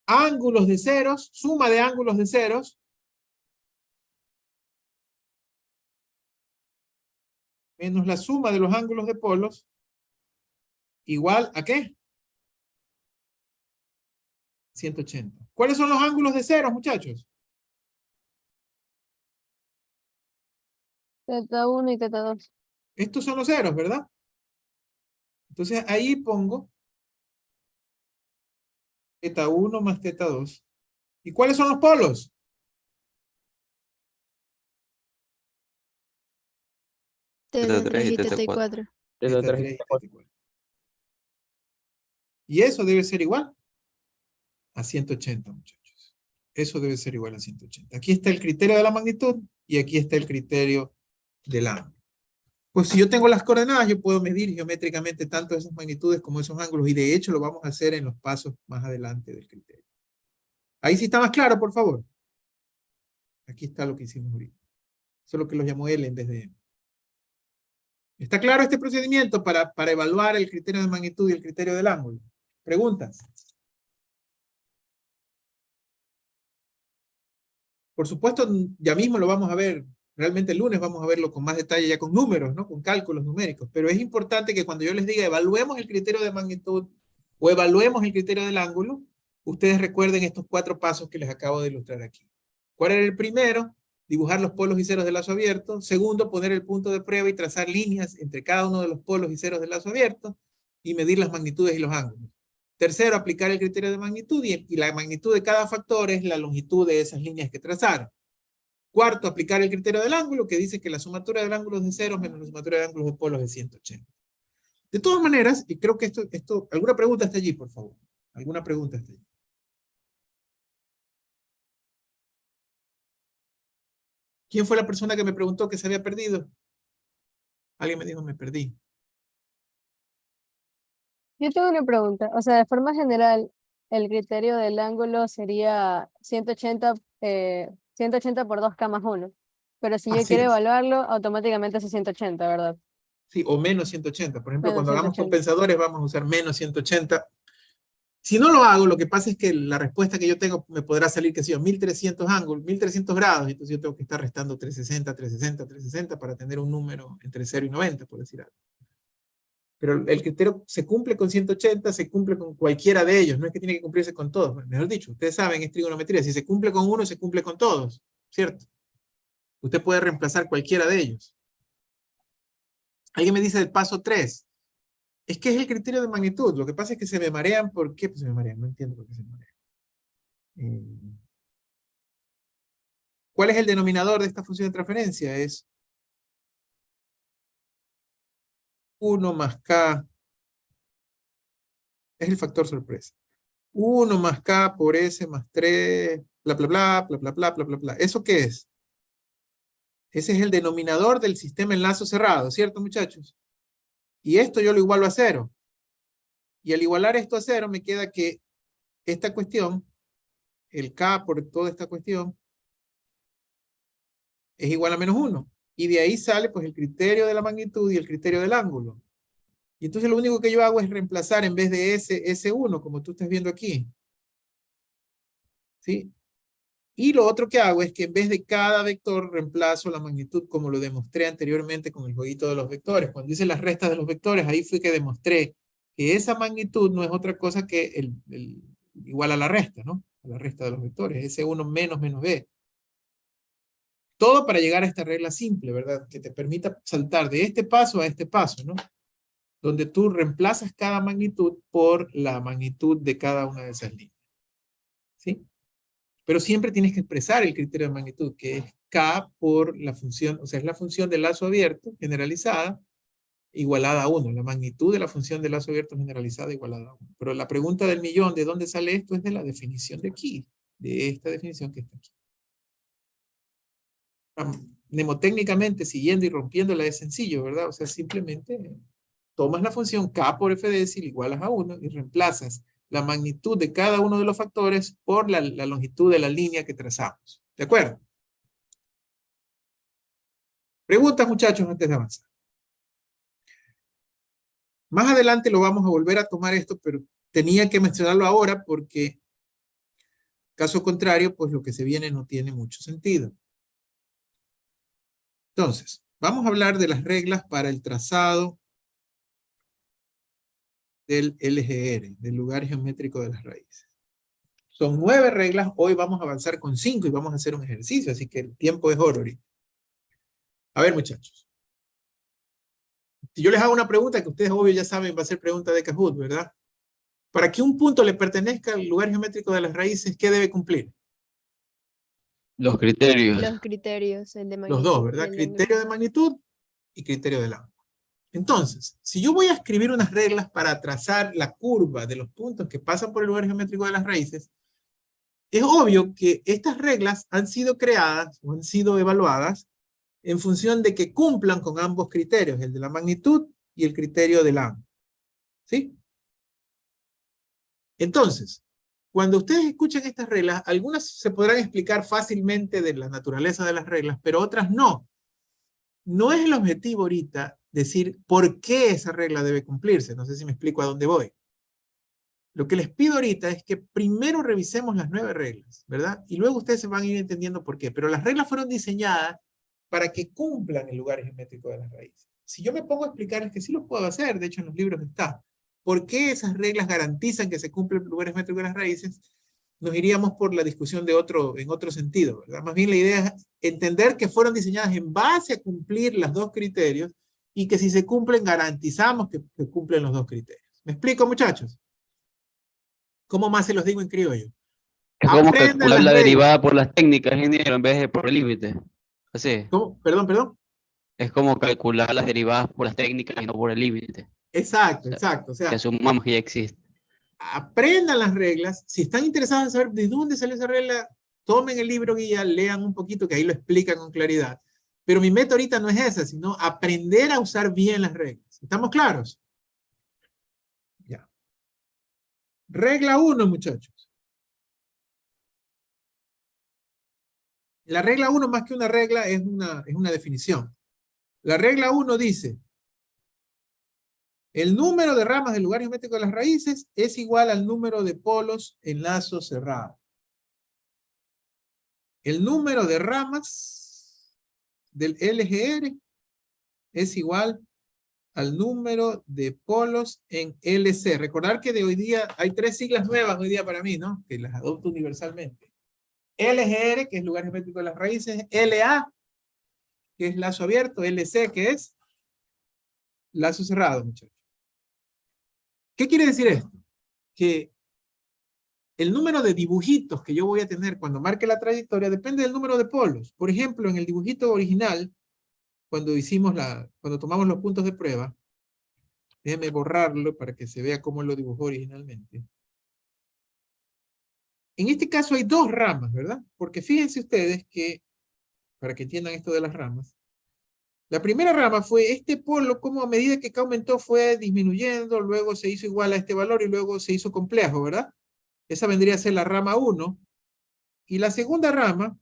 Ángulos de ceros, suma de ángulos de ceros, menos la suma de los ángulos de polos, igual ¿a qué? 180. ¿Cuáles son los ángulos de ceros, muchachos? Teta 1 y teta 2. Estos son los ceros, ¿verdad? Entonces ahí pongo teta 1 más teta 2. ¿Y cuáles son los polos? Teta 3 3 y y teta teta 4. 4. Teta Teta 3 3 y y teta teta 4. Y eso debe ser igual a 180, muchachos. Eso debe ser igual a 180. Aquí está el criterio de la magnitud y aquí está el criterio del ángulo. Pues si yo tengo las coordenadas, yo puedo medir geométricamente tanto esas magnitudes como esos ángulos, y de hecho lo vamos a hacer en los pasos más adelante del criterio. Ahí sí está más claro, por favor. Aquí está lo que hicimos ahorita. Solo que los llamó L en vez de M. ¿Está claro este procedimiento para evaluar el criterio de magnitud y el criterio del ángulo? ¿Preguntas? Por supuesto, ya mismo lo vamos a ver. Realmente el lunes vamos a verlo con más detalle, ya con números, ¿no? Con cálculos numéricos. Pero es importante que cuando yo les diga evaluemos el criterio de magnitud o evaluemos el criterio del ángulo, ustedes recuerden estos 4 pasos que les acabo de ilustrar aquí. ¿Cuál era el primero? Dibujar los polos y ceros del lazo abierto. Segundo, poner el punto de prueba y trazar líneas entre cada uno de los polos y ceros del lazo abierto y medir las magnitudes y los ángulos. Tercero, aplicar el criterio de magnitud y la magnitud de cada factor es la longitud de esas líneas que trazaron. Cuarto, aplicar el criterio del ángulo, que dice que la sumatoria del ángulo es de ceros menos la sumatoria de ángulos de polos es 180. De todas maneras, y creo que ¿alguna pregunta está allí, por favor? ¿Alguna pregunta está allí? ¿Quién fue la persona que me preguntó que se había perdido? Alguien me dijo, me perdí. Yo tengo una pregunta. O sea, de forma general, el criterio del ángulo sería 180 por 2K más 1. Pero si yo Así quiero es. evaluarlo, automáticamente es 180, ¿verdad? Sí, o menos 180. Por ejemplo, Menos cuando hagamos 180. compensadores vamos a usar menos 180. Si no lo hago, lo que pasa es que la respuesta que yo tengo me podrá salir que sea 1300 ángulos, 1300 grados, entonces yo tengo que estar restando 360, 360, 360 para tener un número entre 0 y 90, por decir algo. Pero el criterio se cumple con 180, se cumple con cualquiera de ellos, no es que tiene que cumplirse con todos. Mejor dicho, ustedes saben, es trigonometría, si se cumple con uno, se cumple con todos, ¿cierto? Usted puede reemplazar cualquiera de ellos. Alguien me dice del paso 3. Es que es el criterio de magnitud. Lo que pasa es que se me marean. ¿Por qué se me marean? No entiendo por qué se me marean. ¿Cuál es el denominador de esta función de transferencia? Es 1 más K. Es el factor sorpresa. 1 más K por S más 3, bla, bla, bla, bla, bla, bla, bla, bla, bla. ¿Eso qué es? Ese es el denominador del sistema en lazo cerrado, ¿cierto, muchachos? Y esto yo lo igualo a 0. Y al igualar esto a 0 me queda que esta cuestión, el K por toda esta cuestión, es igual a menos 1. Y de ahí sale pues el criterio de la magnitud y el criterio del ángulo. Y entonces lo único que yo hago es reemplazar en vez de S1, como tú estás viendo aquí. ¿Sí? Y lo otro que hago es que en vez de cada vector reemplazo la magnitud como lo demostré anteriormente con el jueguito de los vectores. Cuando hice las restas de los vectores, ahí fue que demostré que esa magnitud no es otra cosa que igual a la resta, ¿no? A la resta de los vectores, S1 menos menos B. Todo para llegar a esta regla simple, ¿verdad? Que te permita saltar de este paso a este paso, ¿no? Donde tú reemplazas cada magnitud por la magnitud de cada una de esas líneas. ¿Sí? Pero siempre tienes que expresar el criterio de magnitud, que es K por la función, o sea, es la función del lazo abierto generalizada igualada a 1. La magnitud de la función del lazo abierto generalizada igualada a 1. Pero la pregunta del millón, ¿de dónde sale esto? Es de la definición de aquí, de esta definición que está aquí. Mnemotécnicamente, siguiendo y rompiéndola es sencillo, ¿verdad? O sea, simplemente tomas la función K por f de decil igualas a 1 y reemplazas la magnitud de cada uno de los factores por la longitud de la línea que trazamos. ¿De acuerdo? Preguntas, muchachos, antes de avanzar. Más adelante lo vamos a volver a tomar esto, pero tenía que mencionarlo ahora porque, caso contrario, pues lo que se viene no tiene mucho sentido. Entonces, vamos a hablar de las reglas para el trazado del LGR, del lugar geométrico de las raíces. Son 9 reglas, hoy vamos a avanzar con 5 y vamos a hacer un ejercicio, así que el tiempo es oro ahorita. A ver, muchachos. Si yo les hago una pregunta que ustedes obvio ya saben, va a ser pregunta de Kahoot, ¿verdad? Para que un punto le pertenezca al lugar geométrico de las raíces, ¿qué debe cumplir? Los criterios. Los criterios, el de Los magnitud dos, y ¿verdad? el de Criterio de ángulo. magnitud y criterio del ángulo. Entonces, si yo voy a escribir unas reglas para trazar la curva de los puntos que pasan por el lugar geométrico de las raíces, es obvio que estas reglas han sido creadas o han sido evaluadas en función de que cumplan con ambos criterios, el de la magnitud y el criterio del ángulo. ¿Sí? Entonces, cuando ustedes escuchen estas reglas, algunas se podrán explicar fácilmente de la naturaleza de las reglas, pero otras no. No es el objetivo ahorita decir por qué esa regla debe cumplirse. No sé si me explico a dónde voy. Lo que les pido ahorita es que primero revisemos las 9 reglas, ¿verdad? Y luego ustedes se van a ir entendiendo por qué. Pero las reglas fueron diseñadas para que cumplan el lugar geométrico de las raíces. Si yo me pongo a explicarles que sí lo puedo hacer, de hecho en los libros está, ¿por qué esas reglas garantizan que se cumple el lugar geométrico de las raíces? Nos iríamos por la discusión de en otro sentido, ¿verdad? Más bien la idea es entender que fueron diseñadas en base a cumplir los dos criterios y que si se cumplen garantizamos que cumplen los dos criterios. ¿Me explico, muchachos? ¿Cómo más se los digo en criollo? Es como Aprendan calcular las la reglas. derivada por las técnicas, ingeniero, en vez de por el límite. Así. ¿Cómo? Perdón. Es como calcular las derivadas por las técnicas y no por el límite. Exacto. O Que sea, asumamos que ya existe. aprendan las reglas. Si están interesados en saber de dónde salió esa regla, tomen el libro guía, lean un poquito, que ahí lo explican con claridad. Pero mi meta ahorita no es esa, sino aprender a usar bien las reglas. ¿Estamos claros? Ya. Regla 1, muchachos. La regla 1, más que una regla, es una definición. La regla 1 dice, el número de ramas del lugar geométrico de las raíces es igual al número de polos en lazo cerrado. El número de ramas del LGR es igual al número de polos en LC. Recordar que de hoy día hay 3 siglas nuevas hoy día para mí, ¿no? Que las adopto universalmente. LGR, que es lugar geométrico de las raíces. LA, que es lazo abierto. LC, que es lazo cerrado, muchachos. ¿Qué quiere decir esto? Que el número de dibujitos que yo voy a tener cuando marque la trayectoria depende del número de polos. Por ejemplo, en el dibujito original, cuando tomamos los puntos de prueba, déjenme borrarlo para que se vea cómo lo dibujó originalmente. En este caso hay 2 ramas, ¿verdad? Porque fíjense ustedes que, para que entiendan esto de las ramas, la primera rama fue este polo, como a medida que K aumentó fue disminuyendo, luego se hizo igual a este valor y luego se hizo complejo, ¿verdad? Esa vendría a ser la rama 1. Y la segunda rama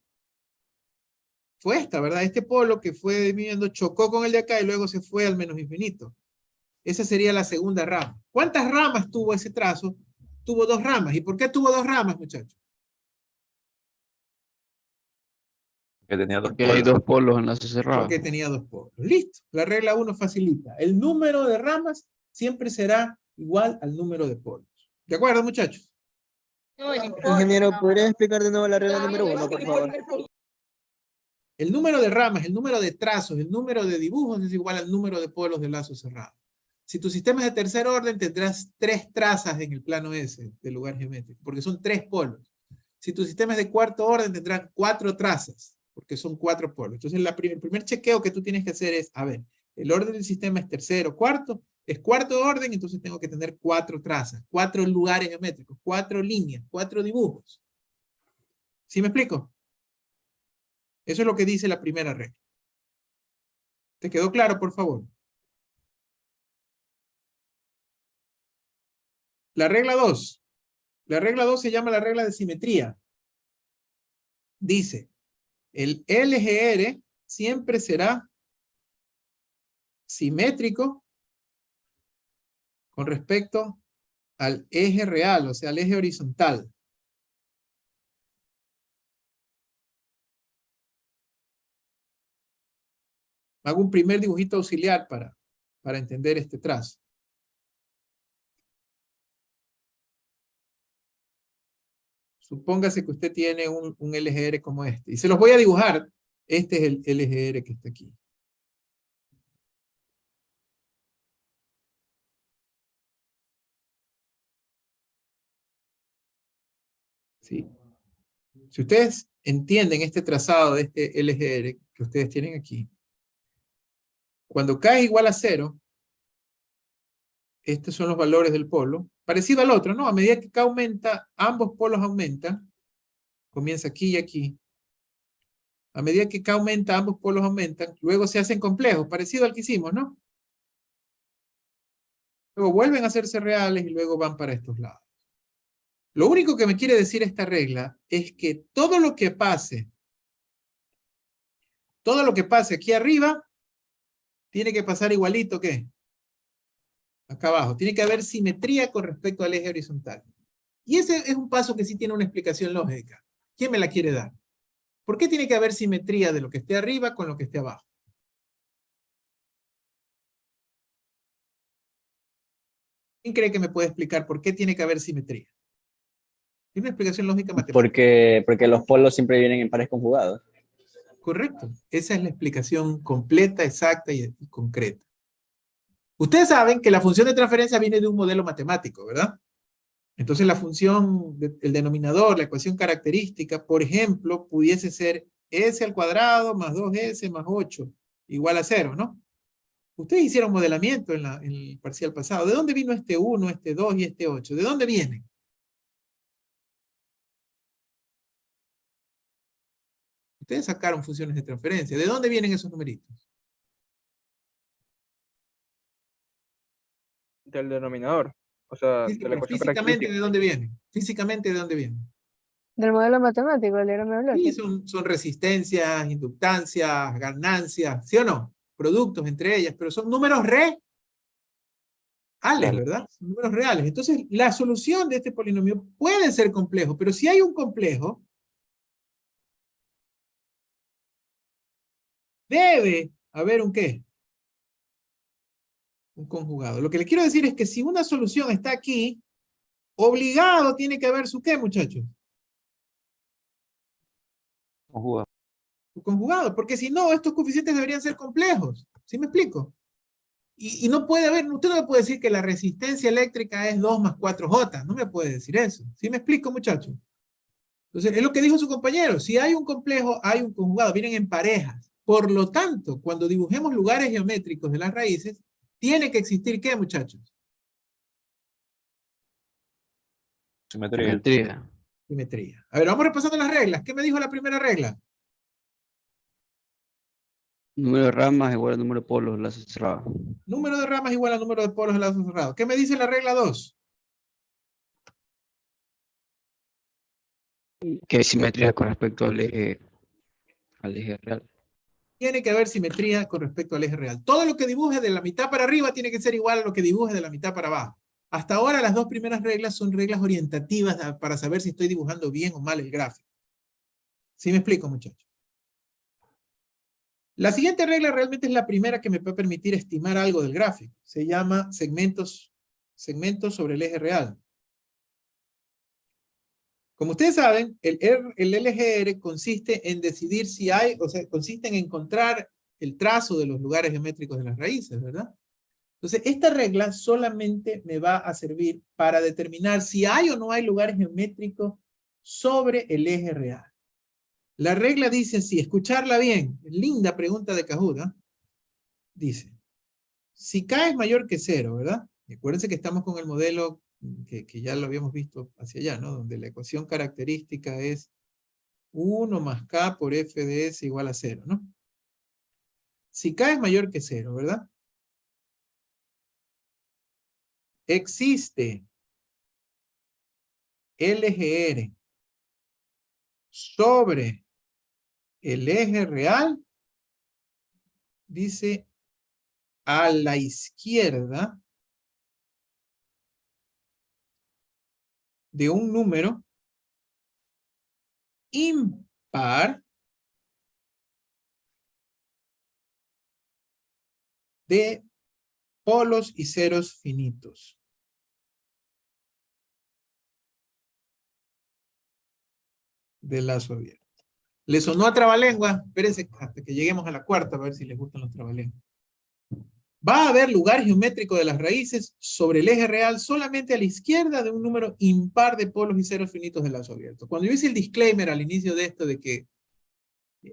fue esta, ¿verdad? Este polo que fue disminuyendo chocó con el de acá y luego se fue al menos infinito. Esa sería la segunda rama. ¿Cuántas ramas tuvo ese trazo? Tuvo 2 ramas. ¿Y por qué tuvo 2 ramas, muchachos? Que tenía dos Porque hay polos. 2 polos en lazo cerrado. Porque tenía 2 polos. Listo. La regla 1 facilita. El número de ramas siempre será igual al número de polos. ¿De acuerdo, muchachos? Ingeniero, ¿podría explicar de nuevo la regla número 1, por favor? El número de ramas, el número de trazos, el número de dibujos es igual al número de polos del lazo cerrado. Si tu sistema es de tercer orden, tendrás 3 trazas en el plano S del lugar geométrico, porque son 3 polos. Si tu sistema es de cuarto orden, tendrás 4 trazas, porque son 4 polos. Entonces, el primer chequeo que tú tienes que hacer es, a ver, el orden del sistema es tercero, cuarto, es cuarto orden, entonces tengo que tener 4 trazas, 4 lugares geométricos, 4 líneas, 4 dibujos. ¿Sí me explico? Eso es lo que dice la primera regla. ¿Te quedó claro, por favor? La regla 2. La regla 2 se llama la regla de simetría. Dice, el LGR siempre será simétrico con respecto al eje real, o sea, al eje horizontal. Hago un primer dibujito auxiliar para entender este trazo. Supóngase que usted tiene un LGR como este. Y se los voy a dibujar. Este es el LGR que está aquí. ¿Sí? Si ustedes entienden este trazado de este LGR que ustedes tienen aquí, cuando K es igual a 0, estos son los valores del polo, parecido al otro, ¿no? A medida que K aumenta, ambos polos aumentan, comienza aquí y aquí. A medida que K aumenta, ambos polos aumentan, luego se hacen complejos, parecido al que hicimos, ¿no? Luego vuelven a hacerse reales y luego van para estos lados. Lo único que me quiere decir esta regla es que todo lo que pase aquí arriba, tiene que pasar igualito, ¿qué? Acá abajo. Tiene que haber simetría con respecto al eje horizontal. Y ese es un paso que sí tiene una explicación lógica. ¿Quién me la quiere dar? ¿Por qué tiene que haber simetría de lo que esté arriba con lo que esté abajo? ¿Quién cree que me puede explicar por qué tiene que haber simetría? Tiene una explicación lógica matemática. Porque los polos siempre vienen en pares conjugados. Correcto. Esa es la explicación completa, exacta y concreta. Ustedes saben que la función de transferencia viene de un modelo matemático, ¿verdad? Entonces la función, el denominador, la ecuación característica, por ejemplo, pudiese ser s al cuadrado más 2s más 8 igual a 0, ¿no? Ustedes hicieron modelamiento en el parcial pasado. ¿De dónde vino este 1, este 2 y este 8? ¿De dónde vienen? Ustedes sacaron funciones de transferencia. ¿De dónde vienen esos numeritos? Del denominador. O sea, Sí, de la pero ecuación físicamente, característica. ¿de dónde viene? Físicamente, ¿de dónde viene? Del modelo matemático, el diagrama de Sí, bloques. son resistencias, inductancias, ganancias, ¿sí o no? Productos entre ellas, pero son números reales, Reales. ¿verdad? Son números reales. Entonces, la solución de este polinomio puede ser complejo, pero si hay un complejo, debe haber un ¿qué? Un conjugado. Lo que le quiero decir es que si una solución está aquí, obligado tiene que haber su ¿qué, muchachos? Conjugado. Su conjugado, porque si no, estos coeficientes deberían ser complejos. ¿Sí me explico? Y no puede haber, usted no me puede decir que la resistencia eléctrica es 2 más 4J. No me puede decir eso. ¿Sí me explico, muchachos? Entonces, es lo que dijo su compañero. Si hay un complejo, hay un conjugado. Vienen en parejas. Por lo tanto, cuando dibujemos lugares geométricos de las raíces, tiene que existir ¿qué, muchachos? Simetría. Simetría. Simetría. A ver, vamos repasando las reglas. ¿Qué me dijo la primera regla? Número de ramas igual al número de polos, lazo cerrado. Número de ramas igual al número de polos de lazo cerrado. ¿Qué me dice la regla 2? Que hay simetría con respecto al eje real. Tiene que haber simetría con respecto al eje real. Todo lo que dibuje de la mitad para arriba tiene que ser igual a lo que dibuje de la mitad para abajo. Hasta ahora las dos primeras reglas son reglas orientativas para saber si estoy dibujando bien o mal el gráfico. ¿Sí me explico, muchachos? La siguiente regla realmente es la primera que me puede permitir estimar algo del gráfico. Se llama segmentos sobre el eje real. Como ustedes saben, el LGR consiste en decidir si hay, o sea, consiste en encontrar el trazo de los lugares geométricos de las raíces, ¿verdad? Entonces, esta regla solamente me va a servir para determinar si hay o no hay lugares geométricos sobre el eje real. La regla dice así, escucharla bien, linda pregunta de Kahoot, ¿eh? Dice, si K es mayor que 0, ¿verdad? Y acuérdense que estamos con el modelo que ya lo habíamos visto hacia allá, ¿no? Donde la ecuación característica es 1 más K por F de S igual a 0, ¿no? Si K es mayor que 0, ¿verdad? Existe LGR sobre el eje real, dice a la izquierda de un número impar de polos y ceros finitos. De lazo abierto. ¿Le sonó a trabalengua? Espérense hasta que lleguemos a la cuarta, a ver si les gustan los trabalenguas. Va a haber lugar geométrico de las raíces sobre el eje real solamente a la izquierda de un número impar de polos y ceros finitos de lazo abierto. Cuando yo hice el disclaimer al inicio de esto de que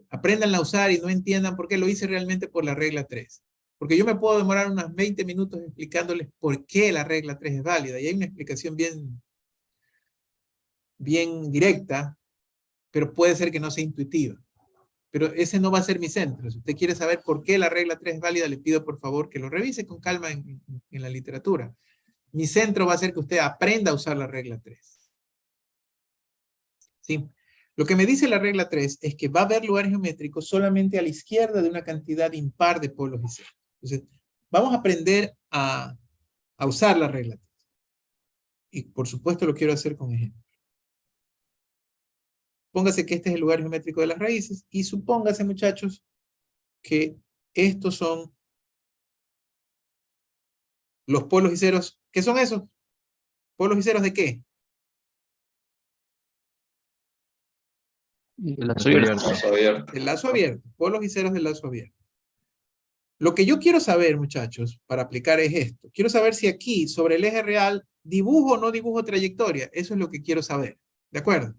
aprendan a usar y no entiendan por qué, lo hice realmente por la regla 3. Porque yo me puedo demorar unos 20 minutos explicándoles por qué la regla 3 es válida. Y hay una explicación bien directa, pero puede ser que no sea intuitiva. Pero ese no va a ser mi centro. Si usted quiere saber por qué la regla 3 es válida, le pido por favor que lo revise con calma en la literatura. Mi centro va a ser que usted aprenda a usar la regla 3. ¿Sí? Lo que me dice la regla 3 es que va a haber lugares geométricos solamente a la izquierda de una cantidad impar de polos y ceros. Entonces, vamos a aprender a usar la regla 3. Y por supuesto lo quiero hacer con ejemplo. Póngase que este es el lugar geométrico de las raíces y supóngase, muchachos, que estos son los polos y ceros. ¿Qué son esos? ¿Polos y ceros de qué? El lazo abierto. El lazo abierto. Polos y ceros del lazo abierto. Lo que yo quiero saber, muchachos, para aplicar es esto. Quiero saber si aquí, sobre el eje real, dibujo o no dibujo trayectoria. Eso es lo que quiero saber. ¿De acuerdo?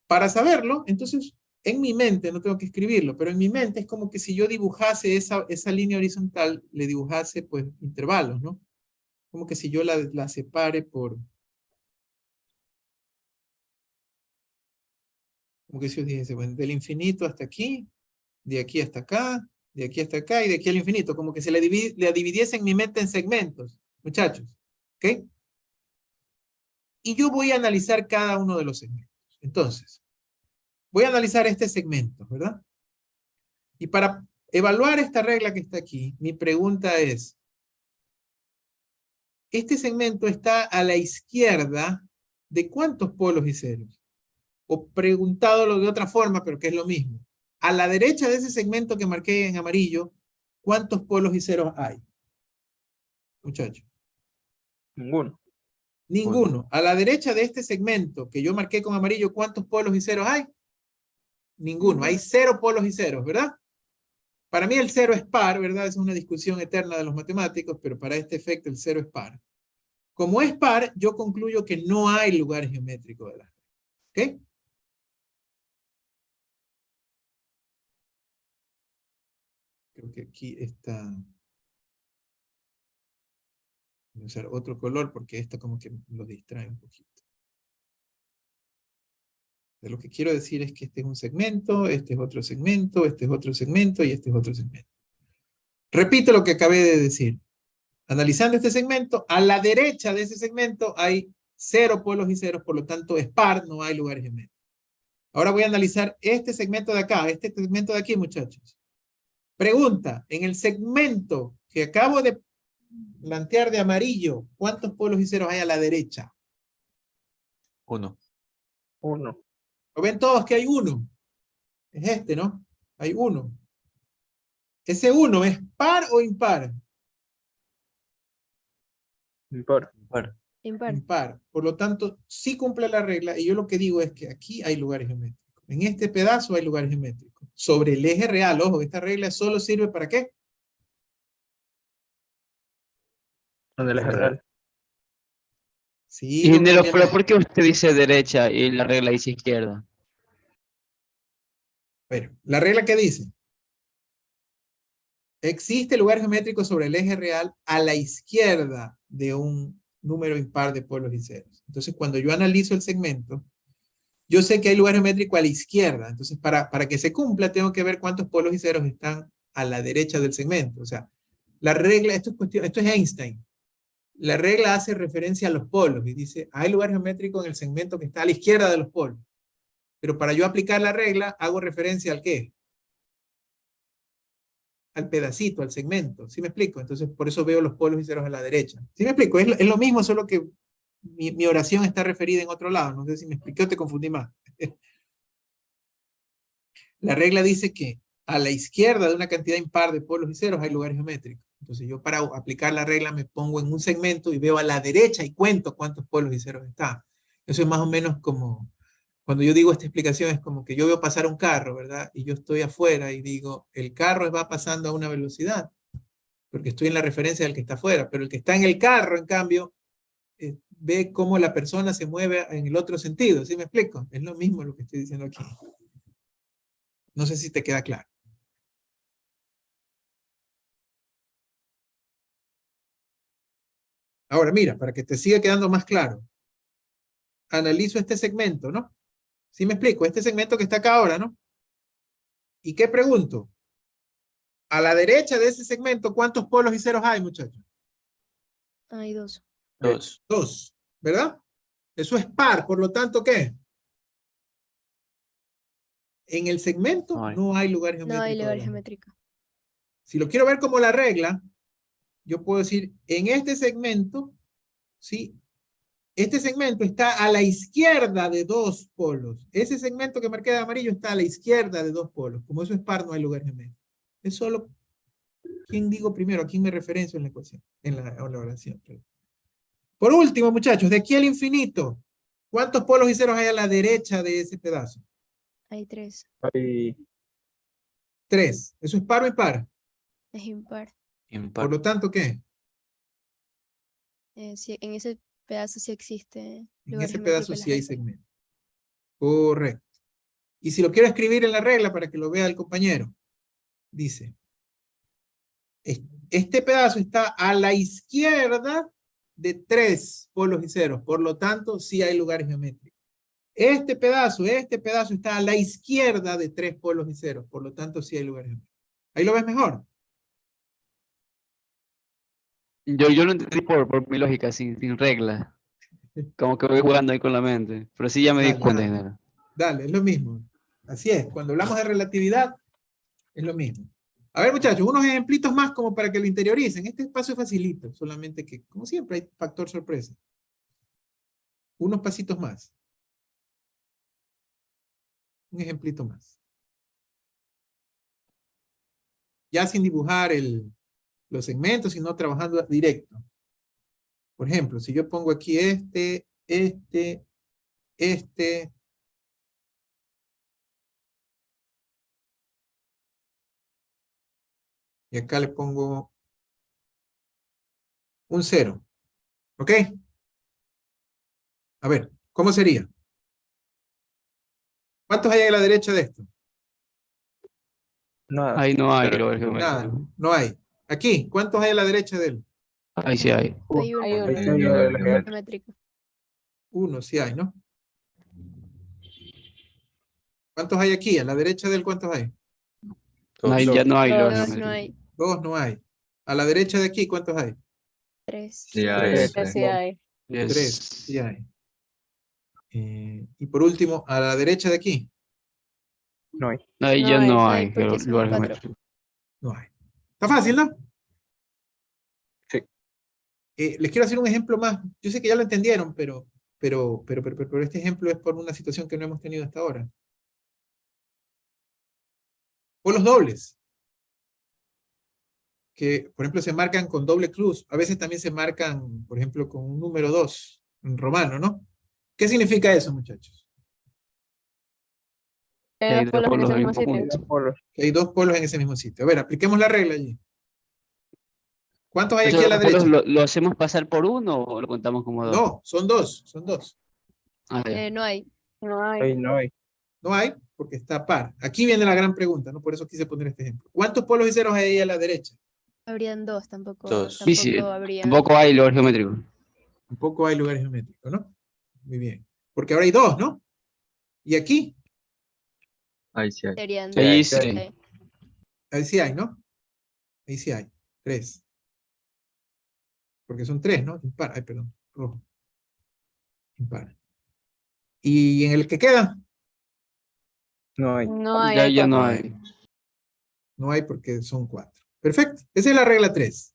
Para saberlo, entonces, en mi mente, no tengo que escribirlo, pero en mi mente es como que si yo dibujase esa línea horizontal, le dibujase, pues, intervalos, ¿no? Como que si yo la separe por... Como que si yo dijese, bueno, del infinito hasta aquí, de aquí hasta acá, de aquí hasta acá y de aquí al infinito. Como que se la dividiese en mi mente en segmentos, muchachos. ¿Ok? Y yo voy a analizar cada uno de los segmentos. Entonces, voy a analizar este segmento, ¿verdad? Y para evaluar esta regla que está aquí, mi pregunta es, este segmento está a la izquierda de ¿cuántos polos y ceros? O preguntándolo de otra forma, pero que es lo mismo. A la derecha de ese segmento que marqué en amarillo, ¿cuántos polos y ceros hay? Muchachos. Ninguno. Ninguno. A la derecha de este segmento que yo marqué con amarillo, ¿cuántos polos y ceros hay? Ninguno. Hay 0 polos y ceros, ¿verdad? Para mí el 0 es par, ¿verdad? Es una discusión eterna de los matemáticos, pero para este efecto el 0 es par. Como es par, yo concluyo que no hay lugar geométrico de la regla. ¿Ok? Creo que aquí está... Voy a usar otro color porque esta como que lo distrae un poquito. De lo que quiero decir es que este es un segmento, este es otro segmento, este es otro segmento y este es otro segmento. Repito lo que acabé de decir. Analizando este segmento, a la derecha de ese segmento hay 0 polos y ceros, por lo tanto es par, no hay lugares geométricos. Ahora voy a analizar este segmento de acá, este segmento de aquí, muchachos. Pregunta, en el segmento que acabo de plantear de amarillo, ¿cuántos polos y ceros hay a la derecha? 1. 1. ¿Lo ven todos que hay uno? Es este, ¿no? Hay uno. ¿Ese uno es par o impar? Impar. Par. Impar. Impar. Por lo tanto, sí cumple la regla y yo lo que digo es que aquí hay lugares geométricos. En este pedazo hay lugares geométricos. Sobre el eje real, ojo, esta regla solo sirve ¿para qué? Son del eje real. Sí, Ingeniero, compañero. pero ¿por qué usted dice derecha y la regla dice izquierda? Bueno, la regla que dice, existe lugar geométrico sobre el eje real a la izquierda de un número impar de polos y ceros. Entonces, cuando yo analizo el segmento, yo sé que hay lugar geométrico a la izquierda. Entonces, para que se cumpla, tengo que ver cuántos polos y ceros están a la derecha del segmento. O sea, la regla, esto es Einstein. La regla hace referencia a los polos y dice, hay lugar geométrico en el segmento que está a la izquierda de los polos. Pero para yo aplicar la regla, hago referencia al ¿qué? Al pedacito, al segmento. ¿Sí me explico? Entonces, por eso veo los polos y ceros a la derecha. ¿Sí me explico? Es lo mismo, solo que mi oración está referida en otro lado. No sé si me expliqué o te confundí más. La regla dice que a la izquierda de una cantidad impar de polos y ceros hay lugares geométricos. Entonces yo para aplicar la regla me pongo en un segmento y veo a la derecha y cuento cuántos polos y ceros está. Eso es más o menos como, cuando yo digo esta explicación es como que yo veo pasar un carro, ¿verdad? Y yo estoy afuera y digo, el carro va pasando a una velocidad, porque estoy en la referencia del que está afuera, pero el que está en el carro, en cambio, ve cómo la persona se mueve en el otro sentido. ¿Sí me explico? Es lo mismo lo que estoy diciendo aquí. No sé si te queda claro. Ahora, mira, para que te siga quedando más claro, analizo este segmento, ¿no? ¿Sí me explico? Este segmento que está acá ahora, ¿no? ¿Y qué pregunto? A la derecha de ese segmento, ¿cuántos polos y ceros hay, muchachos? Hay 2. 2. 2, ¿verdad? Eso es par, por lo tanto, ¿qué? En el segmento no hay lugar geométrico. No hay de lugar la regla. geométrico. Si lo quiero ver como la regla, yo puedo decir, en este segmento, ¿sí? Este segmento está a la izquierda de 2 polos. Ese segmento que marqué de amarillo está a la izquierda de 2 polos. Como eso es par, no hay lugar geométrico. Es solo, ¿quién digo primero? ¿A quién me referencio en la ecuación? En la oración. Por último, muchachos, de aquí al infinito, ¿cuántos polos y ceros hay a la derecha de ese pedazo? Hay 3. Hay 3. ¿Eso es par o impar? Es impar. Impar. Por lo tanto, ¿qué? Sí, en ese pedazo sí existe En lugar ese geométrico pedazo en la sí hay regla. segmento. Correcto. Y si lo quiero escribir en la regla para que lo vea el compañero, dice, este pedazo está a la izquierda de 3 polos y ceros, por lo tanto, sí hay lugares geométricos. Este pedazo está a la izquierda de 3 polos y ceros, por lo tanto, sí hay lugares geométricos. ¿Ahí lo ves mejor? Yo lo entendí por mi lógica, sin regla. Como que voy jugando ahí con la mente. Pero sí ya me di Dale, cuenta, dale. ingeniero. Dale, es lo mismo. Así es, cuando hablamos de relatividad, es lo mismo. A ver, muchachos, unos ejemplitos más como para que lo interioricen. Este espacio es facilito, solamente que, como siempre, hay factor sorpresa. Unos pasitos más. Un ejemplito más. Ya sin dibujar los segmentos, sino trabajando directo. Por ejemplo, si yo pongo aquí este, y acá le pongo un 0. ¿Ok? A ver, ¿cómo sería? ¿Cuántos hay a la derecha de esto? Nada. Ahí no hay Pero- lugar Nada, geométrico. no hay. Aquí, ¿cuántos hay a la derecha de él? Ahí sí hay. Hay uno. Hay uno. Ahí sí hay lugar. Geométrico. Uno, sí hay, ¿no? ¿Cuántos hay aquí? A la derecha de él, ¿cuántos hay? Ahí Dos. ya no hay lugar Dos. Dos geométrico. no hay. Dos no hay. A la derecha de aquí, ¿cuántos hay? 3. Sí hay. Tres. Que sí hay. Yes. Tres, sí hay. Y por último, a la derecha de aquí, No hay. Ahí No ya hay. no No hay hay porque son lugar 4. geométrico. no hay. Está fácil, ¿no? Sí. Les quiero hacer un ejemplo más. Yo sé que ya lo entendieron, pero este ejemplo es por una situación que no hemos tenido hasta ahora. Polos dobles, que por ejemplo se marcan con doble cruz. A veces también se marcan, por ejemplo, con un número 2 en romano, ¿no? ¿Qué significa eso, muchachos? Y hay Dos dos polos en polos ese en el mismo mismo sitio. punto. Dos polos. Que hay dos polos en ese mismo sitio. A ver, apliquemos la regla allí. ¿Cuántos hay O sea, aquí a la ¿los polos derecha? lo hacemos pasar por uno o lo contamos como dos? No, son dos, son dos. Ah, ya. No hay. No hay. Ahí no hay. No hay, porque está par. Aquí viene la gran pregunta, ¿no? Por eso quise poner este ejemplo. ¿Cuántos polos y ceros hay ahí a la derecha? Habrían 2. Tampoco, Dos. Sí, sí, tampoco habrían. tampoco hay lugar geométrico. Tampoco hay lugares geométricos, ¿no? Muy bien. Porque ahora hay dos, ¿no? Y aquí, Ahí sí hay. Serían Sí Ahí hay. sí. hay. ahí sí hay, ¿no? Ahí sí hay. Tres. Porque son tres, ¿no? Impar. Ay, perdón. Rojo. Impar. ¿Y en el que queda? No hay. No hay. Ya, Hay ya no cuatro. hay. No hay porque son cuatro. Perfecto. Esa es la regla 3.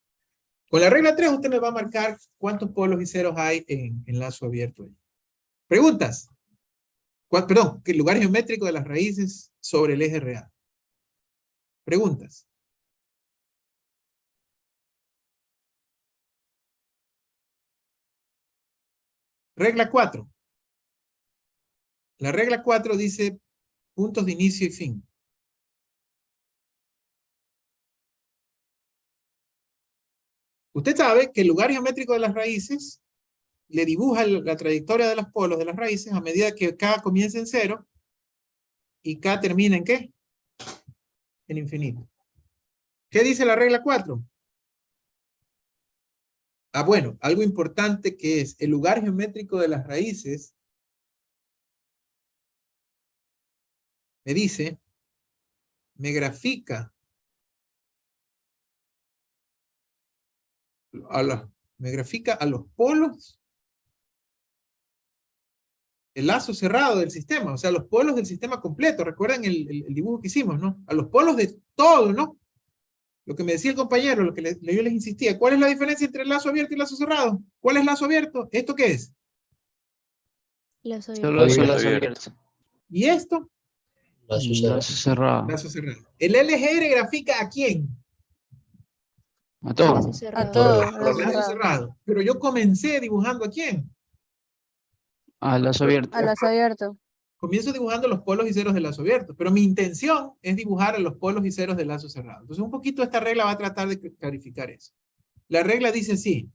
Con la regla 3 usted me va a marcar cuántos polos y ceros hay en lazo abierto allí. ¿Preguntas? Perdón, ¿qué lugar geométrico de las raíces sobre el eje real? ¿Preguntas? Regla 4. La regla 4 dice puntos de inicio y fin. Usted sabe que el lugar geométrico de las raíces le dibuja la trayectoria de los polos de las raíces a medida que K comienza en 0 y K termina en ¿qué? En infinito. ¿Qué dice la regla 4? Ah, bueno, algo importante que es el lugar geométrico de las raíces me dice, me grafica a los polos el lazo cerrado del sistema, o sea, los polos del sistema completo. Recuerdan el dibujo que hicimos, ¿no? A los polos de todo, ¿no? Lo que me decía el compañero, lo que yo les insistía. ¿Cuál es la diferencia entre el lazo abierto y el lazo cerrado? ¿Cuál es lazo abierto? ¿Esto qué es? Lazo Solo abierto. eso Lazo lazo abierto. abierto. ¿Y esto? Lazo cerrado. Lazo cerrado. ¿El LGR grafica a quién? A todo. Lazo A cerrado. todos. Lazo Lazo cerrado. cerrado. Pero yo comencé dibujando a quién. A lazo abierto. A lazo abierto. Comienzo dibujando los polos y ceros del lazo abierto, pero mi intención es dibujar a los polos y ceros del lazo cerrado. Entonces, un poquito esta regla va a tratar de clarificar eso. La regla dice así.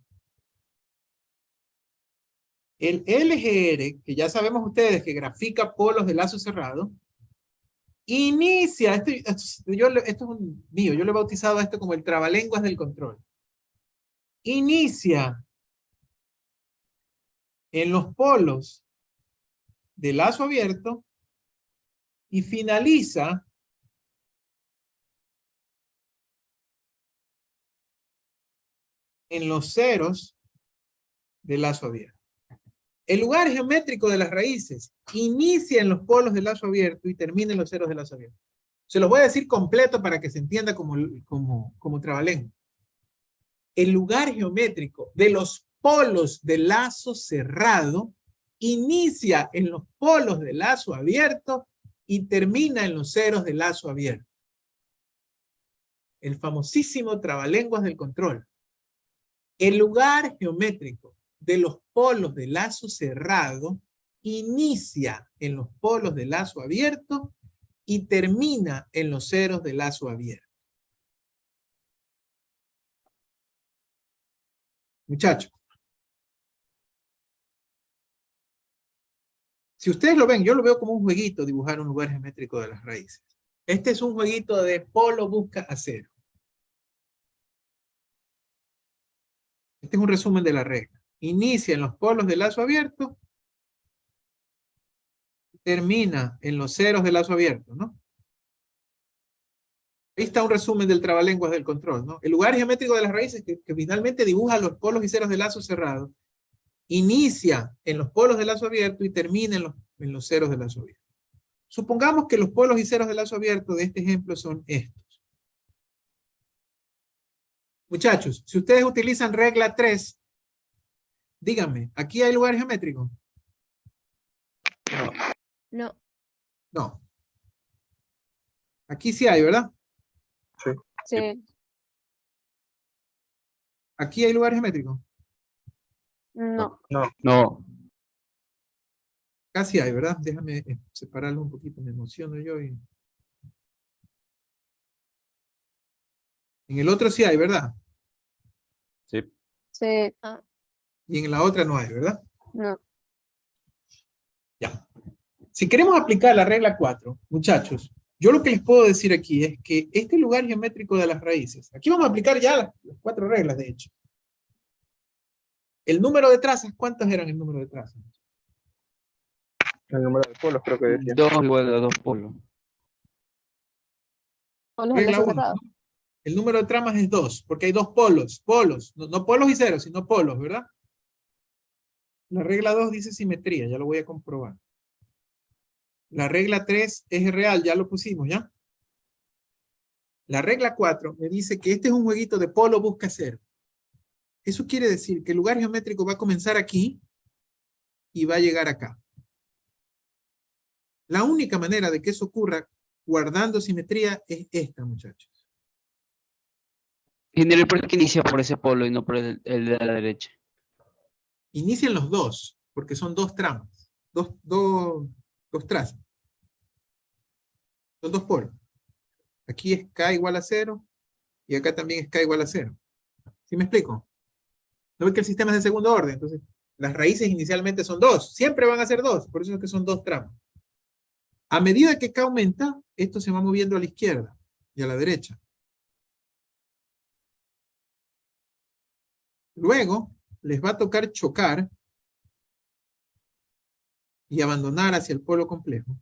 El LGR, que ya sabemos ustedes que grafica polos de lazo cerrado, inicia, esto es un mío, yo le he bautizado a esto como el trabalenguas del control. Inicia en los polos de lazo abierto y finaliza en los ceros del lazo abierto. El lugar geométrico de las raíces inicia en los polos del lazo abierto y termina en los ceros del lazo abierto. Se los voy a decir completo para que se entienda como trabalengua. El lugar geométrico de los polos del lazo cerrado inicia en los polos del lazo abierto y termina en los ceros del lazo abierto. El famosísimo trabalenguas del control. El lugar geométrico de los polos de lazo cerrado inicia en los polos de lazo abierto y termina en los ceros de lazo abierto. Muchachos, si ustedes lo ven, yo lo veo como un jueguito dibujar un lugar geométrico de las raíces. Este es un jueguito de polo busca a cero. Este es un resumen de la regla. Inicia en los polos de lazo abierto, termina en los ceros de lazo abierto, ¿no? Ahí está un resumen del trabalenguas del control, ¿no? El lugar geométrico de las raíces que finalmente dibuja los polos y ceros de lazo cerrado, inicia en los polos de lazo abierto y termina en los ceros de lazo abierto. Supongamos que los polos y ceros de lazo abierto de este ejemplo son estos. Muchachos, si ustedes utilizan regla 3, díganme, ¿aquí hay lugar geométrico? No. No. Aquí sí hay, ¿verdad? Sí. ¿Aquí hay lugar geométrico? No. No. Casi hay, ¿verdad? Déjame separarlo un poquito, me emociono yo. En el otro sí hay, ¿verdad? Sí. Sí. Y en la otra no hay, ¿verdad? No. Ya. Si queremos aplicar la regla 4, muchachos, yo lo que les puedo decir aquí es que este lugar geométrico de las raíces, aquí vamos a aplicar ya las 4 reglas, de hecho. El número de trazas, ¿cuántas eran el número de trazas? El número de polos creo que decía. 2 igual a 2 polos. Polos del Regla lazo 1. cerrado. El número de tramas es 2, porque hay 2 polos, no polos y ceros, sino polos, ¿verdad? La regla 2 dice simetría, ya lo voy a comprobar. La regla 3 es real, ya lo pusimos, ¿ya? La regla 4 me dice que este es un jueguito de polo busca cero. Eso quiere decir que el lugar geométrico va a comenzar aquí y va a llegar acá. La única manera de que eso ocurra guardando simetría es esta, muchachos. Ingeniero, ¿por qué inicia por ese polo y no por el de la derecha? Inician los dos, porque son 2 tramas, dos trazas. Son 2 polos. Aquí es K igual a 0 y acá también es K igual a 0. ¿Sí me explico? ¿No ve que el sistema es de segundo orden? Entonces, las raíces inicialmente son 2. Siempre van a ser 2. Por eso es que son 2 tramas. A medida que K aumenta, esto se va moviendo a la izquierda y a la derecha. Luego, les va a tocar chocar y abandonar hacia el polo complejo.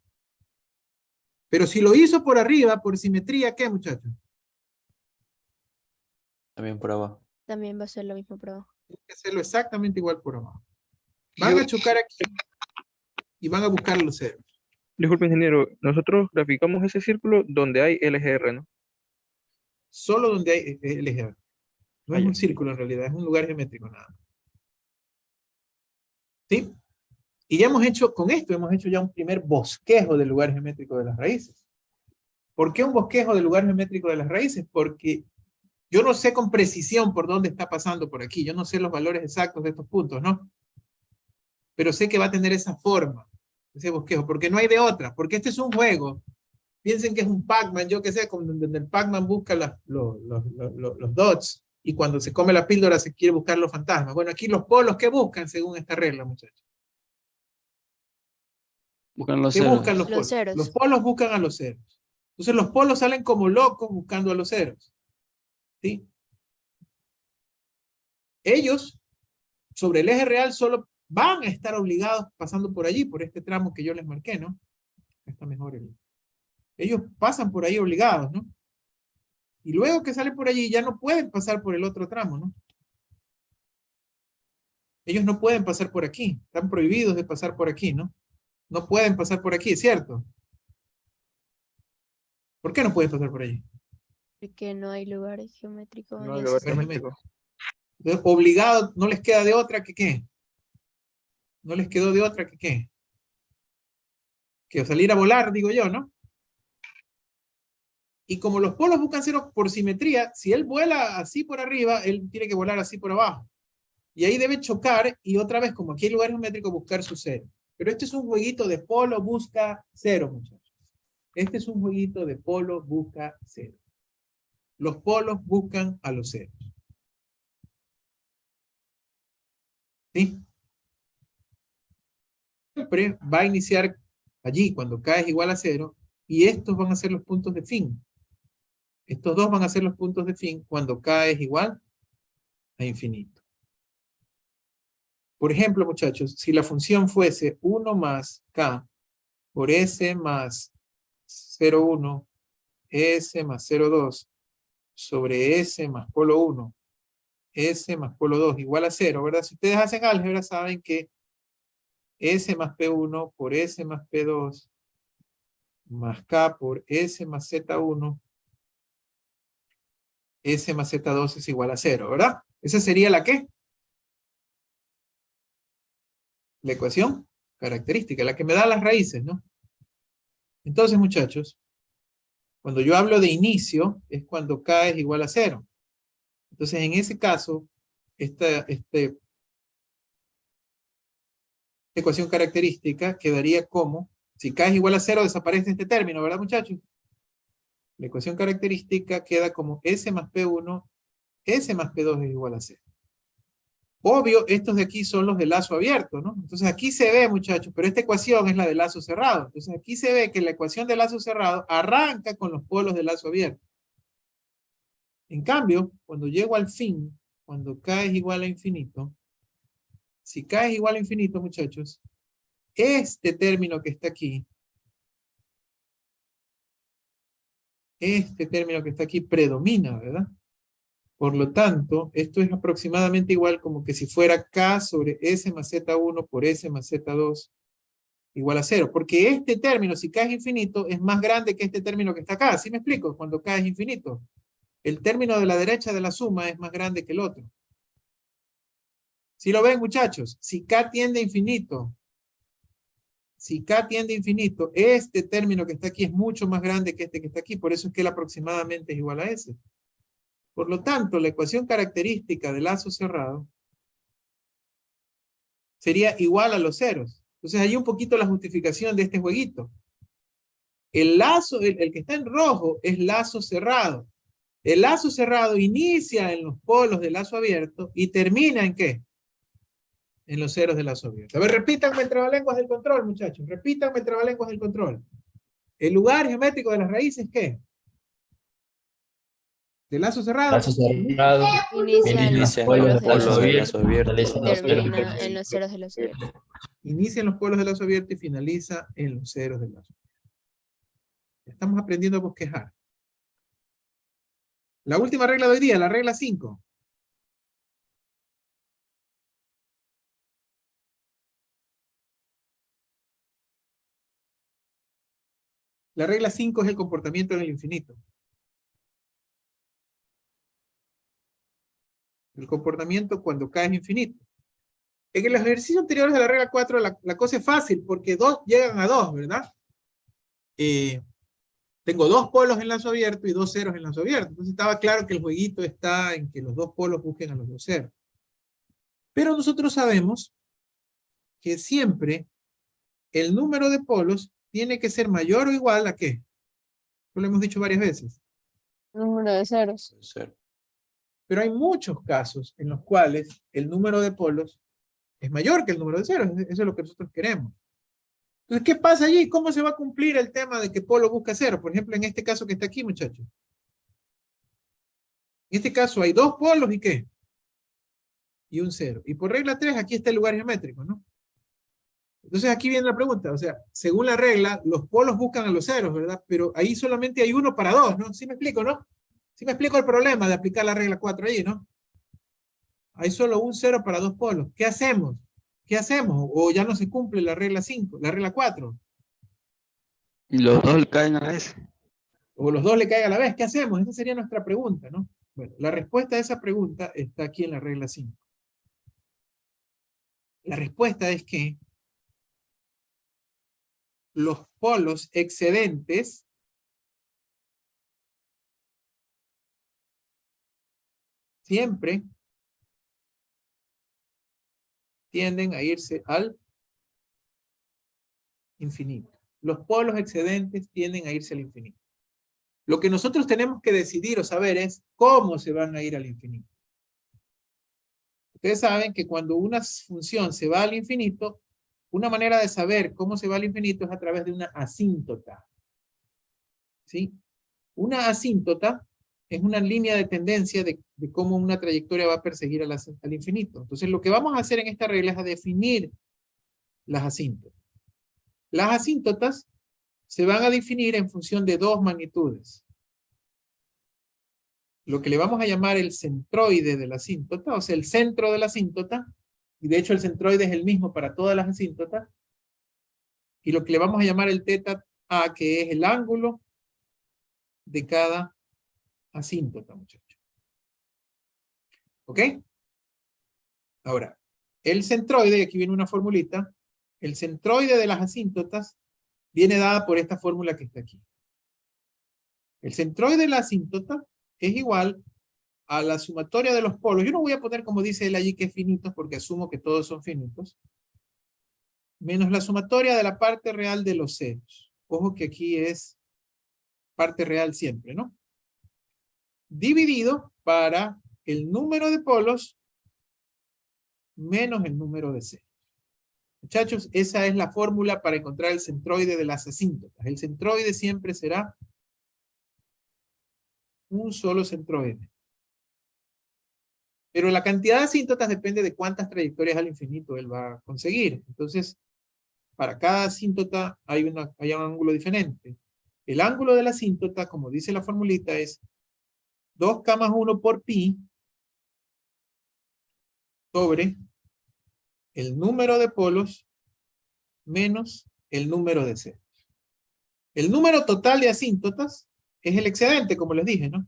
Pero si lo hizo por arriba, por simetría, ¿qué, muchachos? También por abajo. También va a ser lo mismo por abajo. Tienen que hacerlo exactamente igual por abajo. Van a chocar aquí y van a buscar los ceros. Disculpe, ingeniero, nosotros graficamos ese círculo donde hay LGR, ¿no? Solo donde hay el eje. No es ya. un círculo en realidad, es un lugar geométrico nada más. ¿Sí? Y ya hemos hecho, con esto hemos hecho ya un primer bosquejo del lugar geométrico de las raíces. ¿Por qué un bosquejo del lugar geométrico de las raíces? Porque yo no sé con precisión por dónde está pasando por aquí. Yo no sé los valores exactos de estos puntos, ¿no? Pero sé que va a tener esa forma, ese bosquejo, porque no hay de otra. Porque este es un juego. Piensen que es un Pac-Man, yo que sé, donde el Pac-Man busca los dots y cuando se come la píldora se quiere buscar los fantasmas. Bueno, aquí los polos, ¿qué buscan según esta regla, muchachos? Buscan los ¿Qué ceros. buscan los Los polos? ceros. Los polos buscan a los ceros. Entonces los polos salen como locos buscando a los ceros. ¿Sí? Ellos, sobre el eje real, solo van a estar obligados pasando por allí, por este tramo que yo les marqué, ¿no? Está mejor. Ellos pasan por ahí obligados, ¿no? Y luego que salen por allí ya no pueden pasar por el otro tramo, ¿no? Ellos no pueden pasar por aquí. Están prohibidos de pasar por aquí, ¿no? No pueden pasar por aquí, ¿cierto? ¿Por qué no pueden pasar por allí? Porque no hay lugares geométricos No ni hay lugar asociados. geométrico. Entonces, obligado, no les queda de otra que ¿qué? No les quedó de otra que ¿qué? Que salir a volar, digo yo, ¿no? Y como los polos buscan cero por simetría, si él vuela así por arriba, él tiene que volar así por abajo. Y ahí debe chocar y otra vez, como aquí hay lugar geométrico, buscar su cero. Pero este es un jueguito de polo busca cero, muchachos. Este es un jueguito de polo busca cero. Los polos buscan a los ceros. ¿Sí? Siempre va a iniciar allí cuando K es igual a cero y estos van a ser los puntos de fin. Estos dos van a ser los puntos de fin cuando K es igual a infinito. Por ejemplo, muchachos, si la función fuese 1 más K por S más 0,1, S más 0,2 sobre S más polo 1, S más polo 2 igual a 0, ¿verdad? Si ustedes hacen álgebra saben que S más P1 por S más P2 más K por S más Z1, S más Z2 es igual a 0, ¿verdad? ¿Esa sería la qué? La ecuación característica, la que me da las raíces, ¿no? Entonces, muchachos, cuando yo hablo de inicio, es cuando K es igual a 0. Entonces, en ese caso, esta ecuación característica quedaría como, si K es igual a 0, desaparece este término, ¿verdad, muchachos? La ecuación característica queda como S más P1, S más P2 es igual a 0. Obvio, estos de aquí son los de lazo abierto, ¿no? Entonces aquí se ve, muchachos, pero esta ecuación es la de lazo cerrado. Entonces aquí se ve que la ecuación de lazo cerrado arranca con los polos de lazo abierto. En cambio, cuando llego al fin, cuando K es igual a infinito, si K es igual a infinito, muchachos, este término que está aquí, predomina, ¿verdad? Por lo tanto, esto es aproximadamente igual como que si fuera K sobre S más Z1 por S más Z2 igual a 0. Porque este término, si K es infinito, es más grande que este término que está acá. ¿Sí me explico? Cuando K es infinito. El término de la derecha de la suma es más grande que el otro. ¿Sí lo ven, muchachos? Si K tiende a infinito, este término que está aquí es mucho más grande que este que está aquí. Por eso es que él aproximadamente es igual a S. Por lo tanto, la ecuación característica del lazo cerrado sería igual a los ceros. Entonces, hay un poquito la justificación de este jueguito. El lazo, el que está en rojo es lazo cerrado. El lazo cerrado inicia en los polos del lazo abierto y termina ¿en qué? En los ceros del lazo abierto. A ver, repítanme el trabalenguas del control, muchachos. Repítanme el trabalenguas del control. El lugar geométrico de las raíces, ¿qué? De lazo cerrado. Lazo cerrado. Inicia en los Inicia polos en de los polos lazo del abierto lazo abierto. Finaliza en y los ceros del termina lazo en los ceros de lazo abierto. Inicia en los polos del lazo abierto y finaliza en los ceros del lazo abierto. Estamos aprendiendo a bosquejar. La última regla de hoy día, la regla 5. La regla 5 es el comportamiento en el infinito. El comportamiento cuando K es infinito. En los ejercicios anteriores de la regla 4 la cosa es fácil porque 2 llegan a 2, ¿verdad? Tengo 2 polos en lazo abierto y 2 ceros en lazo abierto. Entonces estaba claro que el jueguito está en que los 2 polos busquen a los 2 ceros. Pero nosotros sabemos que siempre el número de polos tiene que ser mayor o igual a ¿qué? Lo hemos dicho varias veces. Número de ceros. Pero hay muchos casos en los cuales el número de polos es mayor que el número de ceros. Eso es lo que nosotros queremos. Entonces, ¿qué pasa allí? ¿Cómo se va a cumplir el tema de que polo busca cero? Por ejemplo, en este caso que está aquí, muchachos. En este caso hay 2 polos y ¿qué? Y un cero. Y por regla 3, aquí está el lugar geométrico, ¿no? Entonces aquí viene la pregunta, o sea, según la regla, los polos buscan a los ceros, ¿verdad? Pero ahí solamente hay 1 para 2, ¿no? ¿Sí me explico, no? ¿Sí me explico el problema de aplicar la regla 4 ahí, no? Hay solo un 0 para dos polos. ¿Qué hacemos? ¿Qué hacemos? O ya no se cumple la regla 5, la regla 4. Los dos caen a la vez. O los dos le caigan a la vez. ¿Qué hacemos? Esa sería nuestra pregunta, ¿no? Bueno, la respuesta a esa pregunta está aquí en la regla 5. La respuesta es que los polos excedentes siempre tienden a irse al infinito. Los polos excedentes tienden a irse al infinito. Lo que nosotros tenemos que decidir o saber es cómo se van a ir al infinito. Ustedes saben que cuando una función se va al infinito, una manera de saber cómo se va al infinito es a través de una asíntota. ¿Sí? Una asíntota es una línea de tendencia de cómo una trayectoria va a perseguir al infinito. Entonces lo que vamos a hacer en esta regla es a definir las asíntotas. Las asíntotas se van a definir en función de dos magnitudes. Lo que le vamos a llamar el centroide de la asíntota, o sea, el centro de la asíntota, y de hecho el centroide es el mismo para todas las asíntotas, y lo que le vamos a llamar el teta A, que es el ángulo de cada asíntota, muchachos. ¿Ok? Ahora, el centroide, y aquí viene una formulita, el centroide de las asíntotas viene dada por esta fórmula que está aquí. El centroide de la asíntota es igual a la sumatoria de los polos. Yo no voy a poner como dice él allí que es finitos, porque asumo que todos son finitos, menos la sumatoria de la parte real de los ceros. Ojo que aquí es parte real siempre, ¿no? Dividido para el número de polos menos el número de ceros. Muchachos, esa es la fórmula para encontrar el centroide de las asíntotas. El centroide siempre será un solo centroide. Pero la cantidad de asíntotas depende de cuántas trayectorias al infinito él va a conseguir. Entonces, para cada asíntota hay un ángulo diferente. El ángulo de la asíntota, como dice la formulita, es 2K más 1 por pi sobre el número de polos menos el número de ceros. El número total de asíntotas es el excedente, como les dije, ¿no?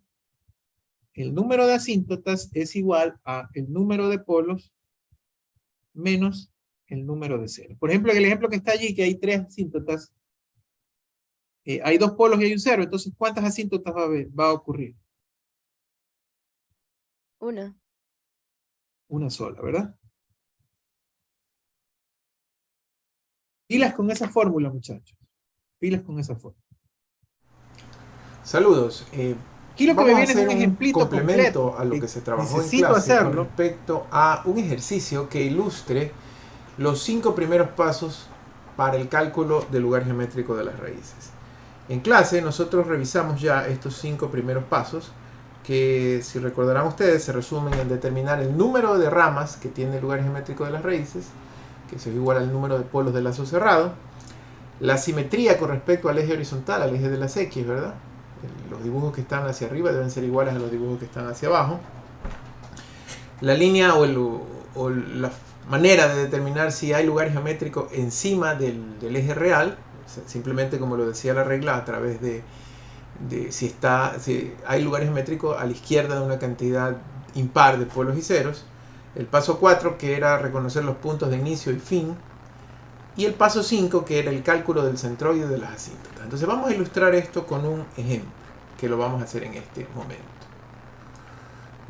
El número de asíntotas es igual a el número de polos menos el número de ceros. Por ejemplo, en el ejemplo que está allí, que hay 3 asíntotas, hay 2 polos y hay un cero. Entonces, ¿cuántas asíntotas va a ocurrir? Una. Una sola, ¿verdad? Pilas con esa fórmula, muchachos. Pilas con esa fórmula. Saludos. Aquí lo que me Vamos a viene es hacer un ejemplito complemento completo. a lo que se trabajó en Necesito clase con hacerlo. respecto a un ejercicio que ilustre los 5 primeros pasos para el cálculo del lugar geométrico de las raíces. En clase nosotros revisamos ya estos 5 primeros pasos que, si recordarán ustedes, se resumen en determinar el número de ramas que tiene el lugar geométrico de las raíces, que eso es igual al número de polos del lazo cerrado, la simetría con respecto al eje horizontal, al eje de las X, ¿verdad? Los dibujos que están hacia arriba deben ser iguales a los dibujos que están hacia abajo. La línea o la manera de determinar si hay lugar geométrico encima del eje real, simplemente como lo decía la regla, a través de si hay lugar geométrico a la izquierda de una cantidad impar de polos y ceros. El paso 4, que era reconocer los puntos de inicio y fin. Y el paso 5, que era el cálculo del centroide de las asíntotas. Entonces vamos a ilustrar esto con un ejemplo, que lo vamos a hacer en este momento.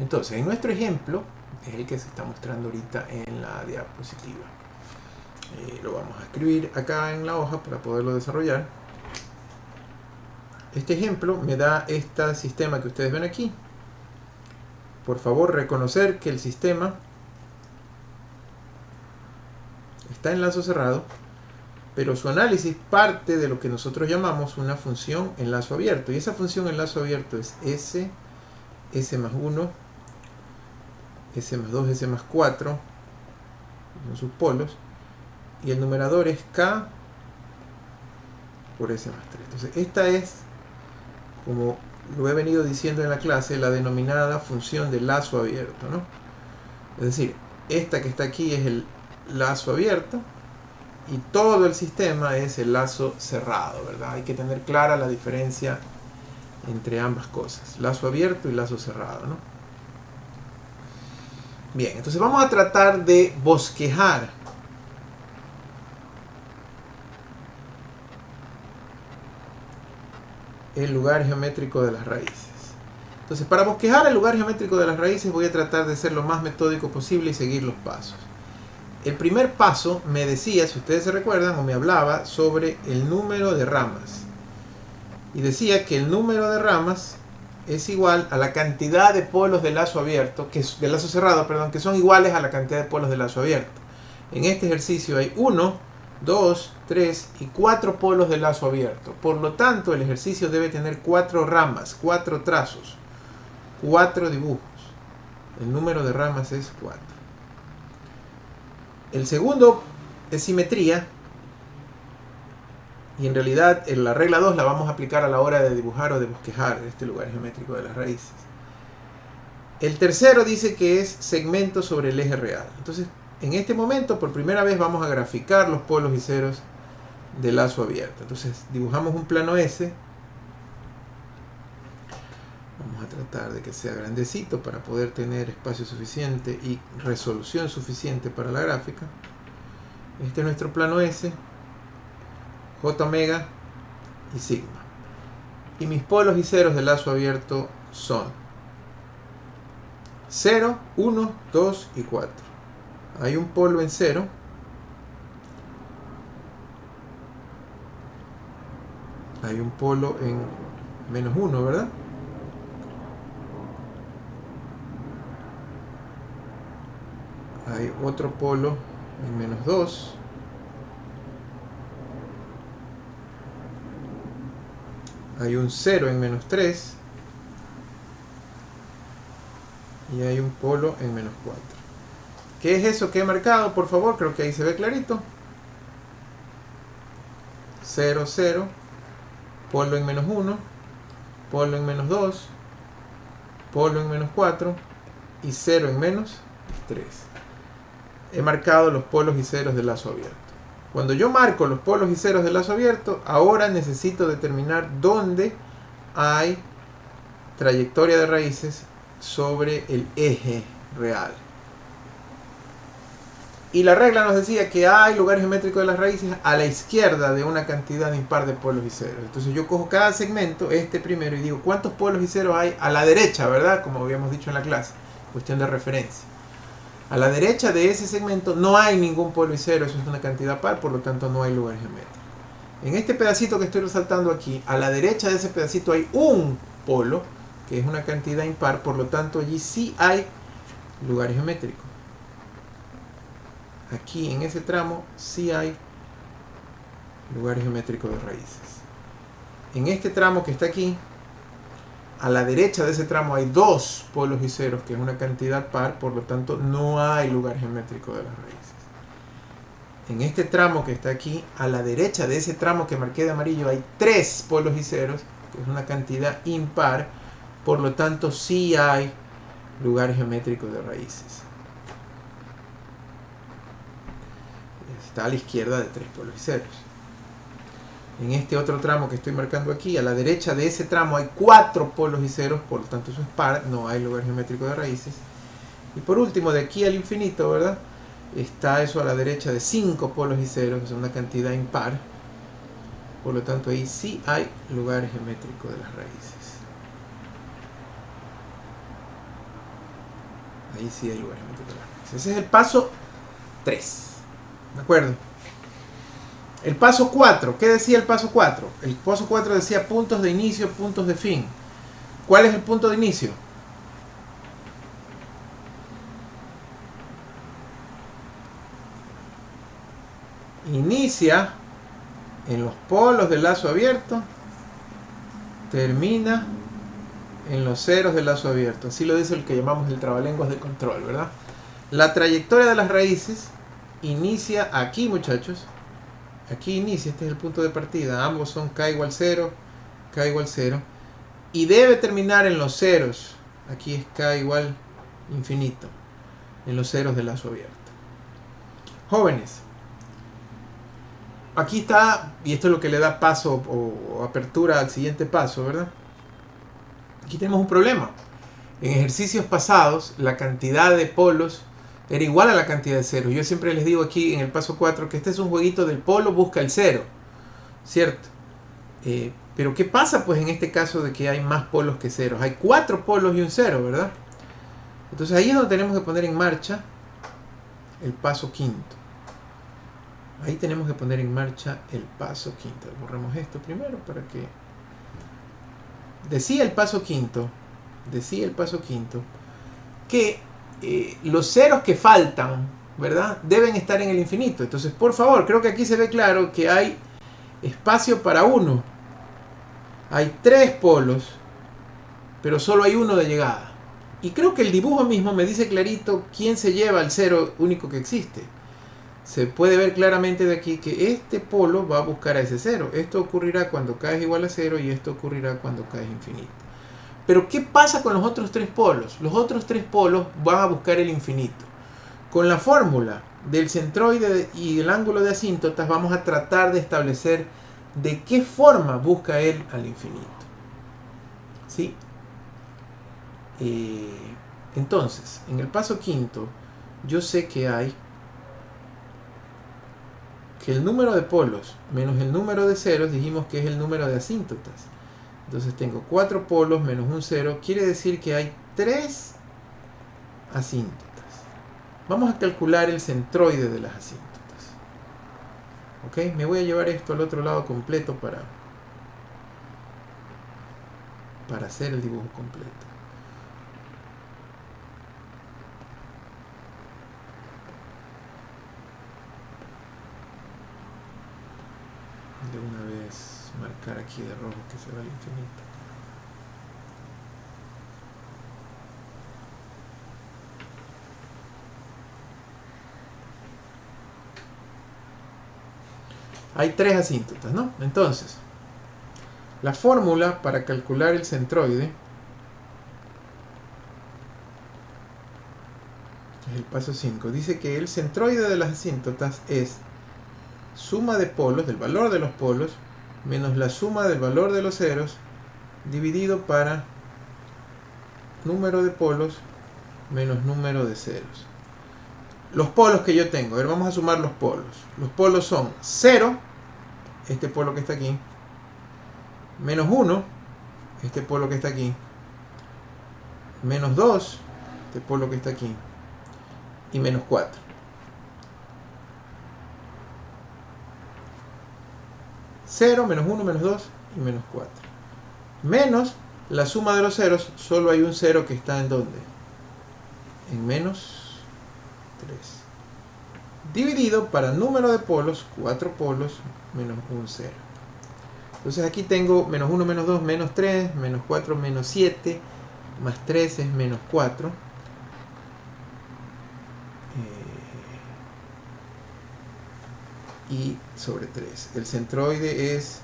Entonces, en nuestro ejemplo, es el que se está mostrando ahorita en la diapositiva. Lo vamos a escribir acá en la hoja para poderlo desarrollar. Este ejemplo me da este sistema que ustedes ven aquí. Por favor, reconocer que el sistema está en lazo cerrado, pero su análisis parte de lo que nosotros llamamos una función en lazo abierto. Y esa función en lazo abierto es S, S más 1, S más 2, S más 4, son sus polos, y el numerador es K por S más 3. Entonces esta es, como lo he venido diciendo en la clase, la denominada función de lazo abierto, ¿no? Es decir, esta que está aquí es el lazo abierto y todo el sistema es el lazo cerrado, ¿verdad? Hay que tener clara la diferencia entre ambas cosas, lazo abierto y lazo cerrado, ¿no? Bien, entonces vamos a tratar de bosquejar el lugar geométrico de las raíces. Entonces, para bosquejar el lugar geométrico de las raíces voy a tratar de ser lo más metódico posible y seguir los pasos. El primer paso me decía, si ustedes se recuerdan, o me hablaba sobre el número de ramas. Y decía que el número de ramas es igual a la cantidad de polos de lazo abierto, de lazo cerrado, perdón, que son iguales a la cantidad de polos de lazo abierto. En este ejercicio hay 1, 2, 3 y 4 polos de lazo abierto. Por lo tanto, el ejercicio debe tener 4 ramas, 4 trazos, 4 dibujos. El número de ramas es 4. El segundo es simetría. Y en realidad en la regla 2 la vamos a aplicar a la hora de dibujar o de bosquejar este lugar geométrico de las raíces. El tercero dice que es segmento sobre el eje real. Entonces, en este momento, por primera vez vamos a graficar los polos y ceros de lazo abierto. Entonces, dibujamos un plano S. Vamos a tratar de que sea grandecito para poder tener espacio suficiente y resolución suficiente para la gráfica. Este es nuestro plano S. J omega y sigma. Y mis polos y ceros de lazo abierto son 0, 1, 2 y 4. Hay un polo en 0. Hay un polo en menos 1, ¿verdad? Hay otro polo en menos 2. Hay un 0 en menos 3 y hay un polo en menos 4. ¿Qué es eso que he marcado? Por favor, creo que ahí se ve clarito. 0, 0, polo en menos 1, polo en menos 2, polo en menos 4 y 0 en menos 3. He marcado los polos y ceros del lazo abierto. Cuando yo marco los polos y ceros del lazo abierto, ahora necesito determinar dónde hay trayectoria de raíces sobre el eje real. Y la regla nos decía que hay lugar geométrico de las raíces a la izquierda de una cantidad impar de polos y ceros. Entonces yo cojo cada segmento, este primero, y digo cuántos polos y ceros hay a la derecha, ¿verdad? Como habíamos dicho en la clase, cuestión de referencia. A la derecha de ese segmento no hay ningún polo y cero, eso es una cantidad par, por lo tanto no hay lugar geométrico. En este pedacito que estoy resaltando aquí, a la derecha de ese pedacito hay un polo, que es una cantidad impar, por lo tanto allí sí hay lugar geométrico. Aquí en ese tramo sí hay lugar geométrico de raíces. En este tramo que está aquí, a la derecha de ese tramo hay 2 polos y ceros, que es una cantidad par, por lo tanto no hay lugar geométrico de las raíces. En este tramo que está aquí, a la derecha de ese tramo que marqué de amarillo, hay 3 polos y ceros, que es una cantidad impar, por lo tanto sí hay lugar geométrico de raíces. Está a la izquierda de 3 polos y ceros. En este otro tramo que estoy marcando aquí, a la derecha de ese tramo hay 4 polos y ceros, por lo tanto eso es par, no hay lugar geométrico de raíces. Y por último, de aquí al infinito, ¿verdad? Está eso a la derecha de 5 polos y ceros, es una cantidad impar. Por lo tanto ahí sí hay lugar geométrico de las raíces. Ahí sí hay lugar geométrico de las raíces. Ese es el paso 3. ¿De acuerdo? El paso 4, ¿qué decía el paso 4? El paso 4 decía puntos de inicio, puntos de fin. ¿Cuál es el punto de inicio? Inicia en los polos del lazo abierto, termina en los ceros del lazo abierto. Así lo dice el que llamamos el trabalenguas de control, ¿verdad? La trayectoria de las raíces inicia aquí, muchachos. Aquí inicia, este es el punto de partida. Ambos son k igual 0, k igual 0. Y debe terminar en los ceros. Aquí es k igual infinito. en los ceros del lazo abierto. Jóvenes, aquí está, y esto es lo que le da paso o apertura al siguiente paso, ¿verdad? Aquí tenemos un problema. En ejercicios pasados, la cantidad de polos era igual a la cantidad de ceros. Yo siempre les digo aquí en el paso 4 que este es un jueguito del polo busca el cero, ¿cierto? Pero ¿qué pasa pues en este caso de que hay más polos que ceros? Hay 4 polos y un cero, ¿verdad? Entonces ahí es donde tenemos que poner en marcha el paso quinto. Ahí tenemos que poner en marcha el paso quinto. Borramos esto primero para que... Decía el paso quinto que los ceros que faltan, ¿verdad? Deben estar en el infinito. Entonces, por favor, creo que aquí se ve claro que hay espacio para uno. Hay 3 polos, pero solo hay uno de llegada. Y creo que el dibujo mismo me dice clarito quién se lleva el cero único que existe. Se puede ver claramente de aquí que este polo va a buscar a ese cero. Esto ocurrirá cuando k es igual a 0 y esto ocurrirá cuando k es infinito. Pero ¿qué pasa con los otros 3 polos? Los otros 3 polos van a buscar el infinito. Con la fórmula del centroide y el ángulo de asíntotas vamos a tratar de establecer de qué forma busca él al infinito. ¿Sí? Entonces, en el paso quinto, yo sé que hay que el número de polos menos el número de ceros, dijimos que es el número de asíntotas. Entonces tengo 4 polos menos un cero, quiere decir que hay 3 asíntotas. Vamos a calcular el centroide de las asíntotas. ¿Ok? Me voy a llevar esto al otro lado completo para hacer el dibujo completo. De una vez marcar aquí de rojo que se va al infinito. Hay 3 asíntotas, ¿no? Entonces, la fórmula para calcular el centroide es el paso 5. Dice que el centroide de las asíntotas es suma de polos, del valor de los polos, menos la suma del valor de los ceros, dividido para número de polos menos número de ceros. Los polos que yo tengo, a ver, vamos a sumar los polos. Los polos son 0, este polo que está aquí, menos 1, este polo que está aquí, menos 2, este polo que está aquí, y menos 4. Cero, menos 1, menos 2 y menos 4. Menos la suma de los ceros, solo hay un 0 que está en ¿dónde? En menos 3. Dividido para número de polos, 4 polos, menos un 0. Entonces aquí tengo menos 1, menos 2, menos 3, menos 4, menos 7, más 3 es menos 4. Y sobre 3. El centroide es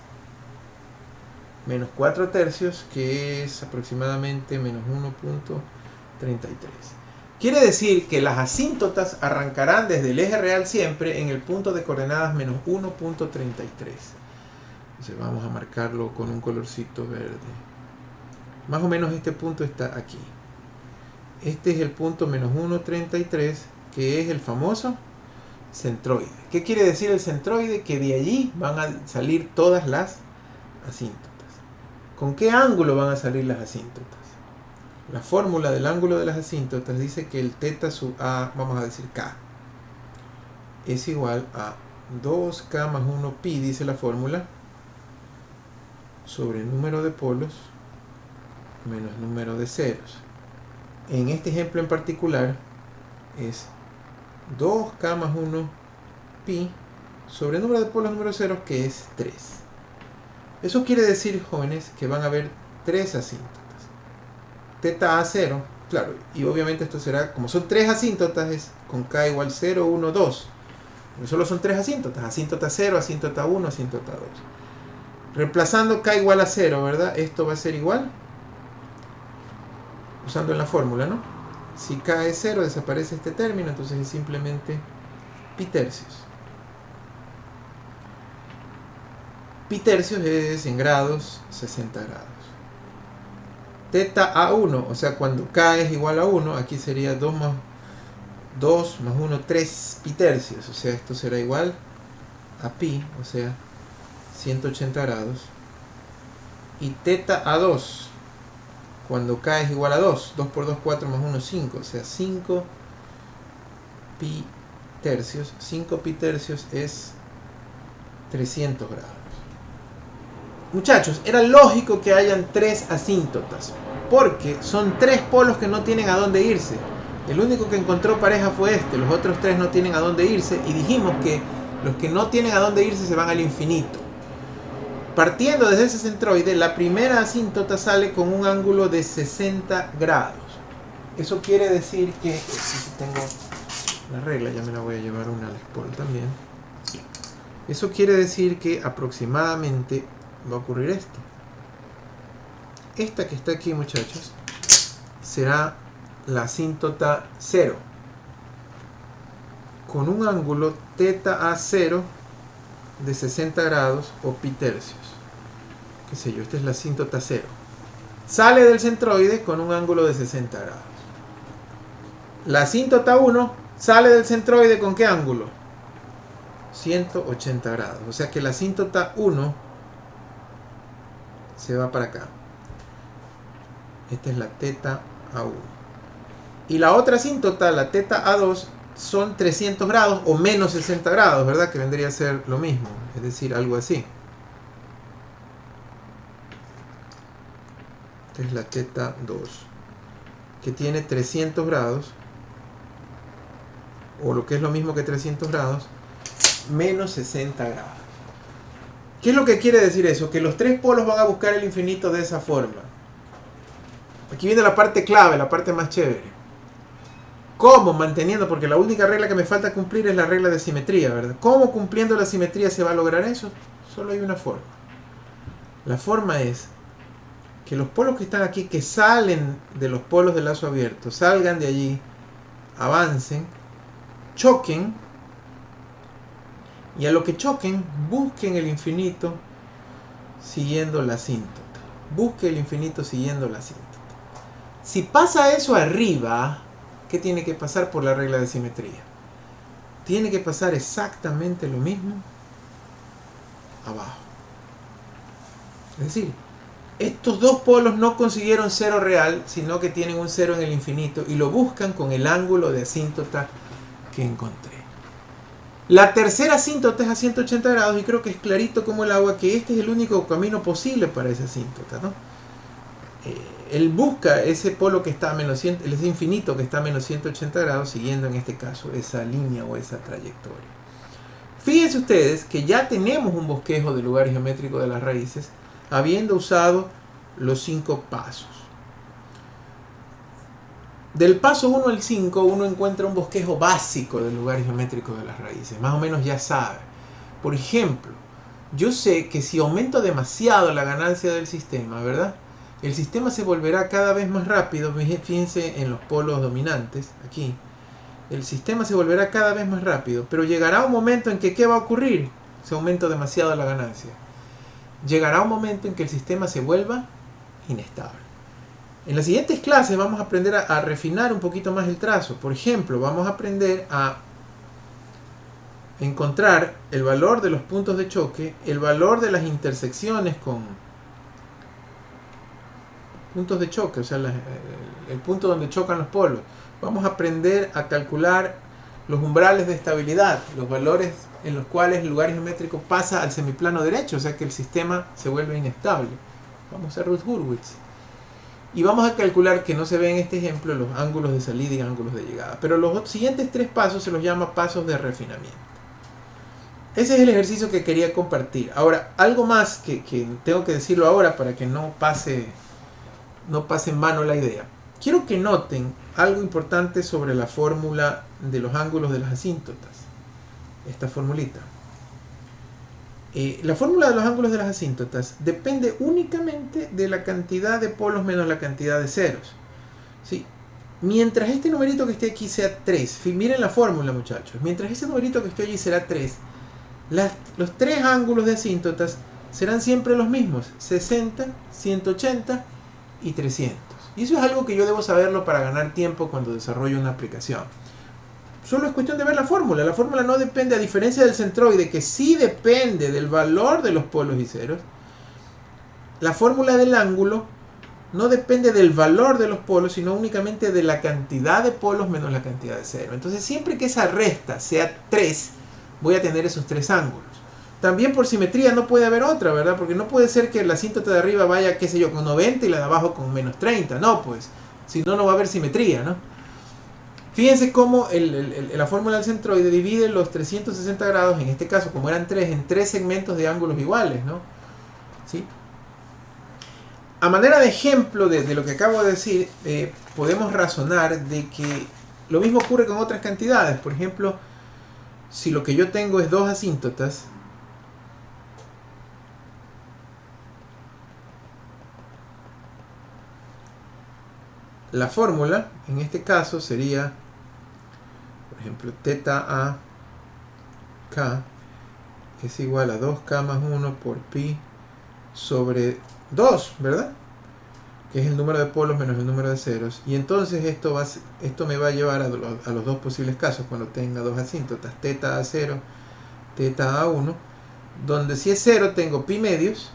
menos 4 tercios, que es aproximadamente menos 1.33. Quiere decir que las asíntotas arrancarán desde el eje real siempre en el punto de coordenadas menos 1.33. Entonces vamos a marcarlo con un colorcito verde. Más o menos este punto está aquí. Este es el punto menos 1.33, que es el famoso centroide. ¿Qué quiere decir el centroide? Que de allí van a salir todas las asíntotas. ¿Con qué ángulo van a salir las asíntotas? La fórmula del ángulo de las asíntotas dice que el teta sub a, vamos a decir k, es igual a 2k más 1 pi, dice la fórmula, sobre el número de polos menos número de ceros. En este ejemplo en particular es 2k más 1 pi sobre el número de polos número de ceros, que es 3. Eso quiere decir, jóvenes, que van a haber 3 asíntotas. Teta a 0, claro, y obviamente esto será, como son 3 asíntotas, es con k igual 0, 1, 2. Porque solo son 3 asíntotas, asíntota 0, asíntota 1, asíntota 2. Reemplazando k igual a 0, ¿verdad? Esto va a ser igual, usando en la fórmula, ¿no? Si K es 0, desaparece este término, entonces es simplemente pi tercios. Pi tercios es en grados, 60 grados. Teta A1, o sea, cuando K es igual a 1, aquí sería 2 más 1, 3 pi tercios. O sea, esto será igual a pi, o sea, 180 grados. Y teta A2, cuando K es igual a 2. 2 por 2, 4 más 1, 5. O sea, 5 pi tercios. 5 pi tercios es 300 grados. Muchachos, era lógico que hayan 3 asíntotas, porque son 3 polos que no tienen a dónde irse. El único que encontró pareja fue este, los otros 3 no tienen a dónde irse, y dijimos que los que no tienen a dónde irse se van al infinito. Partiendo desde ese centroide, la primera asíntota sale con un ángulo de 60 grados. Eso quiere decir que, si tengo la regla, ya me la voy a llevar una Les Paul también. Eso quiere decir que aproximadamente va a ocurrir esto. Esta que está aquí, muchachos, será la asíntota 0 con un ángulo teta A0 de 60 grados o pi tercios. Qué sé yo, esta es la asíntota 0. Sale del centroide con un ángulo de 60 grados. La asíntota 1 sale del centroide con ¿qué ángulo? 180 grados. O sea que la asíntota 1 se va para acá. Esta es la teta A1. Y la otra asíntota, la teta A2, son 300 grados o menos 60 grados, ¿verdad? Que vendría a ser lo mismo. Es decir, algo así. Esta es la teta 2, que tiene 300 grados, o lo que es lo mismo que 300 grados, menos 60 grados. ¿Qué es lo que quiere decir eso? Que los 3 polos van a buscar el infinito de esa forma. Aquí viene la parte clave, la parte más chévere. ¿Cómo? Manteniendo, porque la única regla que me falta cumplir es la regla de simetría, ¿verdad? ¿Cómo cumpliendo la simetría se va a lograr eso? Solo hay una forma. La forma es que los polos que están aquí, que salen de los polos del lazo abierto, salgan de allí, avancen, choquen, y a lo que choquen, busquen el infinito siguiendo la asíntota. Busque el infinito siguiendo la asíntota. Si pasa eso arriba, ¿qué tiene que pasar por la regla de simetría? Tiene que pasar exactamente lo mismo abajo. Es decir, estos dos polos no consiguieron cero real, sino que tienen un cero en el infinito y lo buscan con el ángulo de asíntota que encontré. La tercera asíntota es a 180 grados y creo que es clarito como el agua que este es el único camino posible para esa asíntota, ¿no? Él busca ese polo que está a menos 100, ese infinito que está a menos 180 grados, siguiendo en este caso esa línea o esa trayectoria. Fíjense ustedes que ya tenemos un bosquejo del lugar geométrico de las raíces, habiendo usado los 5 pasos. Del paso 1 al 5 uno encuentra un bosquejo básico del lugar geométrico de las raíces, más o menos ya sabe. Por ejemplo, yo sé que si aumento demasiado la ganancia del sistema, ¿verdad? El sistema se volverá cada vez más rápido. Fíjense en los polos dominantes, aquí. El sistema se volverá cada vez más rápido, pero llegará un momento en que ¿qué va a ocurrir? Si aumento demasiado la ganancia. Llegará un momento en que el sistema se vuelva inestable. En las siguientes clases vamos a aprender a refinar un poquito más el trazo. Por ejemplo, vamos a aprender a encontrar el valor de los puntos de choque, el valor de las intersecciones con puntos de choque, o sea, el punto donde chocan los polos. Vamos a aprender a calcular los umbrales de estabilidad, los valores en los cuales el lugar geométrico pasa al semiplano derecho, o sea que el sistema se vuelve inestable. Vamos a Routh-Hurwitz. Y vamos a calcular, que no se ve en este ejemplo, los ángulos de salida y ángulos de llegada. Pero los siguientes 3 pasos se los llama pasos de refinamiento. Ese es el ejercicio que quería compartir. Ahora, algo más que tengo que decirlo ahora para que no pase en vano la idea. Quiero que noten algo importante sobre la fórmula de los ángulos de las asíntotas. Esta formulita. La fórmula de los ángulos de las asíntotas depende únicamente de la cantidad de polos menos la cantidad de ceros. ¿Sí? mientras este numerito que esté aquí sea 3, miren la fórmula, muchachos, mientras ese numerito que esté allí será 3, los tres ángulos de asíntotas serán siempre los mismos, 60, 180 y 300. Y eso es algo que yo debo saberlo para ganar tiempo cuando desarrollo una aplicación. Solo es cuestión de ver la fórmula. La fórmula no depende, a diferencia del centroide, que sí depende del valor de los polos y ceros. La fórmula del ángulo no depende del valor de los polos, sino únicamente de la cantidad de polos menos la cantidad de ceros. Entonces, siempre que esa resta sea 3, voy a tener esos 3 ángulos. También por simetría no puede haber otra, ¿verdad? Porque no puede ser que la asíntota de arriba vaya, qué sé yo, con 90 y la de abajo con menos 30. No, pues, si no, no va a haber simetría, ¿no? Fíjense cómo la fórmula del centroide divide los 360 grados, en este caso, como eran 3, en 3 segmentos de ángulos iguales, ¿no? ¿Sí? A manera de ejemplo de lo que acabo de decir, podemos razonar de que lo mismo ocurre con otras cantidades. Por ejemplo, si lo que yo tengo es 2 asíntotas, la fórmula en este caso sería, por ejemplo, teta a k es igual a 2k más 1 por pi sobre 2, ¿verdad? Que es el número de polos menos el número de ceros. Y entonces esto me va a llevar a los dos posibles casos cuando tenga 2 asíntotas, teta a 0, teta a 1, donde si es 0 tengo pi medios,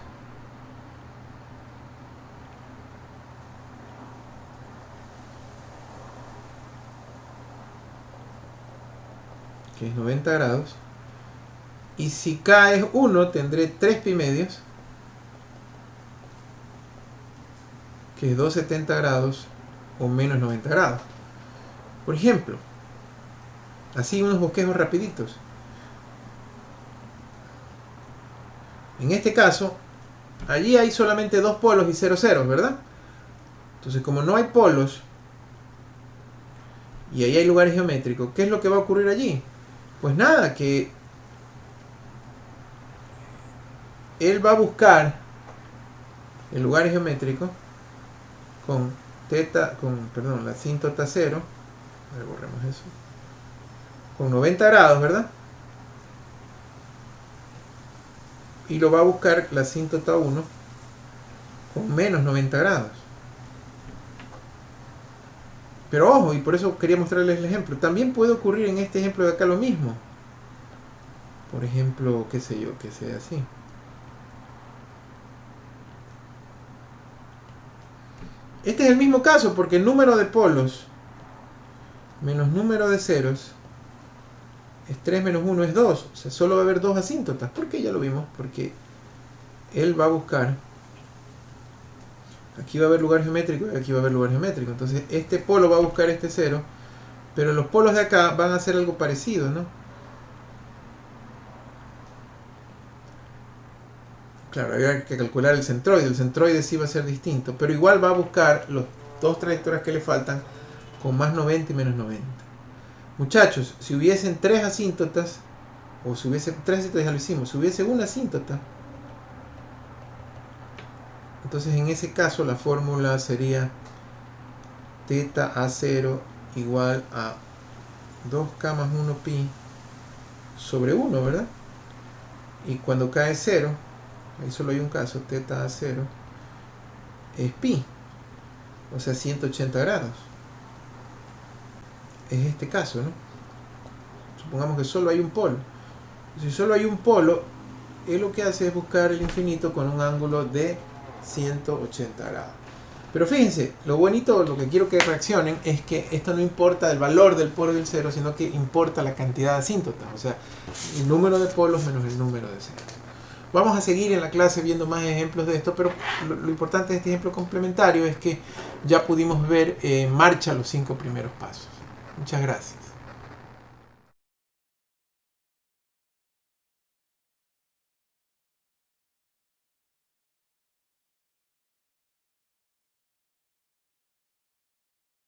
que es 90 grados, y si k es 1 tendré 3 pi medios, que es 270 grados o menos 90 grados. Por ejemplo, así unos bosquejos rapiditos. En este caso, allí hay solamente 2 polos y 0 ceros, ¿verdad? Entonces, como no hay polos y ahí hay lugares geométricos, ¿qué es lo que va a ocurrir allí? Pues nada, que él va a buscar el lugar geométrico con la asíntota 0, a ver, borremos eso, con 90 grados, ¿verdad? Y lo va a buscar la asíntota 1 con menos 90 grados. Pero ojo, y por eso quería mostrarles el ejemplo, también puede ocurrir en este ejemplo de acá lo mismo. Por ejemplo, qué sé yo, que sea así. Este es el mismo caso porque el número de polos menos número de ceros es 3 menos 1 es 2. O sea, solo va a haber 2 asíntotas. ¿Por qué? Ya lo vimos. Porque él va a buscar, aquí va a haber lugar geométrico y aquí va a haber lugar geométrico. Entonces este polo va a buscar este 0, pero los polos de acá van a hacer algo parecido, ¿no? Claro, había que calcular el centroide sí va a ser distinto, pero igual va a buscar los 2 trayectorias que le faltan con más 90 y menos 90. Muchachos, si hubiesen 3 asíntotas, o si hubiese 3 asíntotas, ya lo hicimos, si hubiese una asíntota, entonces en ese caso la fórmula sería teta a 0 igual a 2k más 1 pi sobre 1, ¿verdad? Y cuando k es 0, ahí solo hay un caso, teta a 0 es pi, o sea 180 grados. Es este caso, ¿no? Supongamos que solo hay un polo. Si solo hay un polo, él lo que hace es buscar el infinito con un ángulo de 180 grados. Pero fíjense, lo bonito, lo que quiero que reaccionen es que esto no importa el valor del polo y del cero, sino que importa la cantidad de asíntotas, o sea, el número de polos menos el número de ceros. Vamos a seguir en la clase viendo más ejemplos de esto, pero lo importante de este ejemplo complementario es que ya pudimos ver en marcha los 5 primeros pasos. Muchas gracias.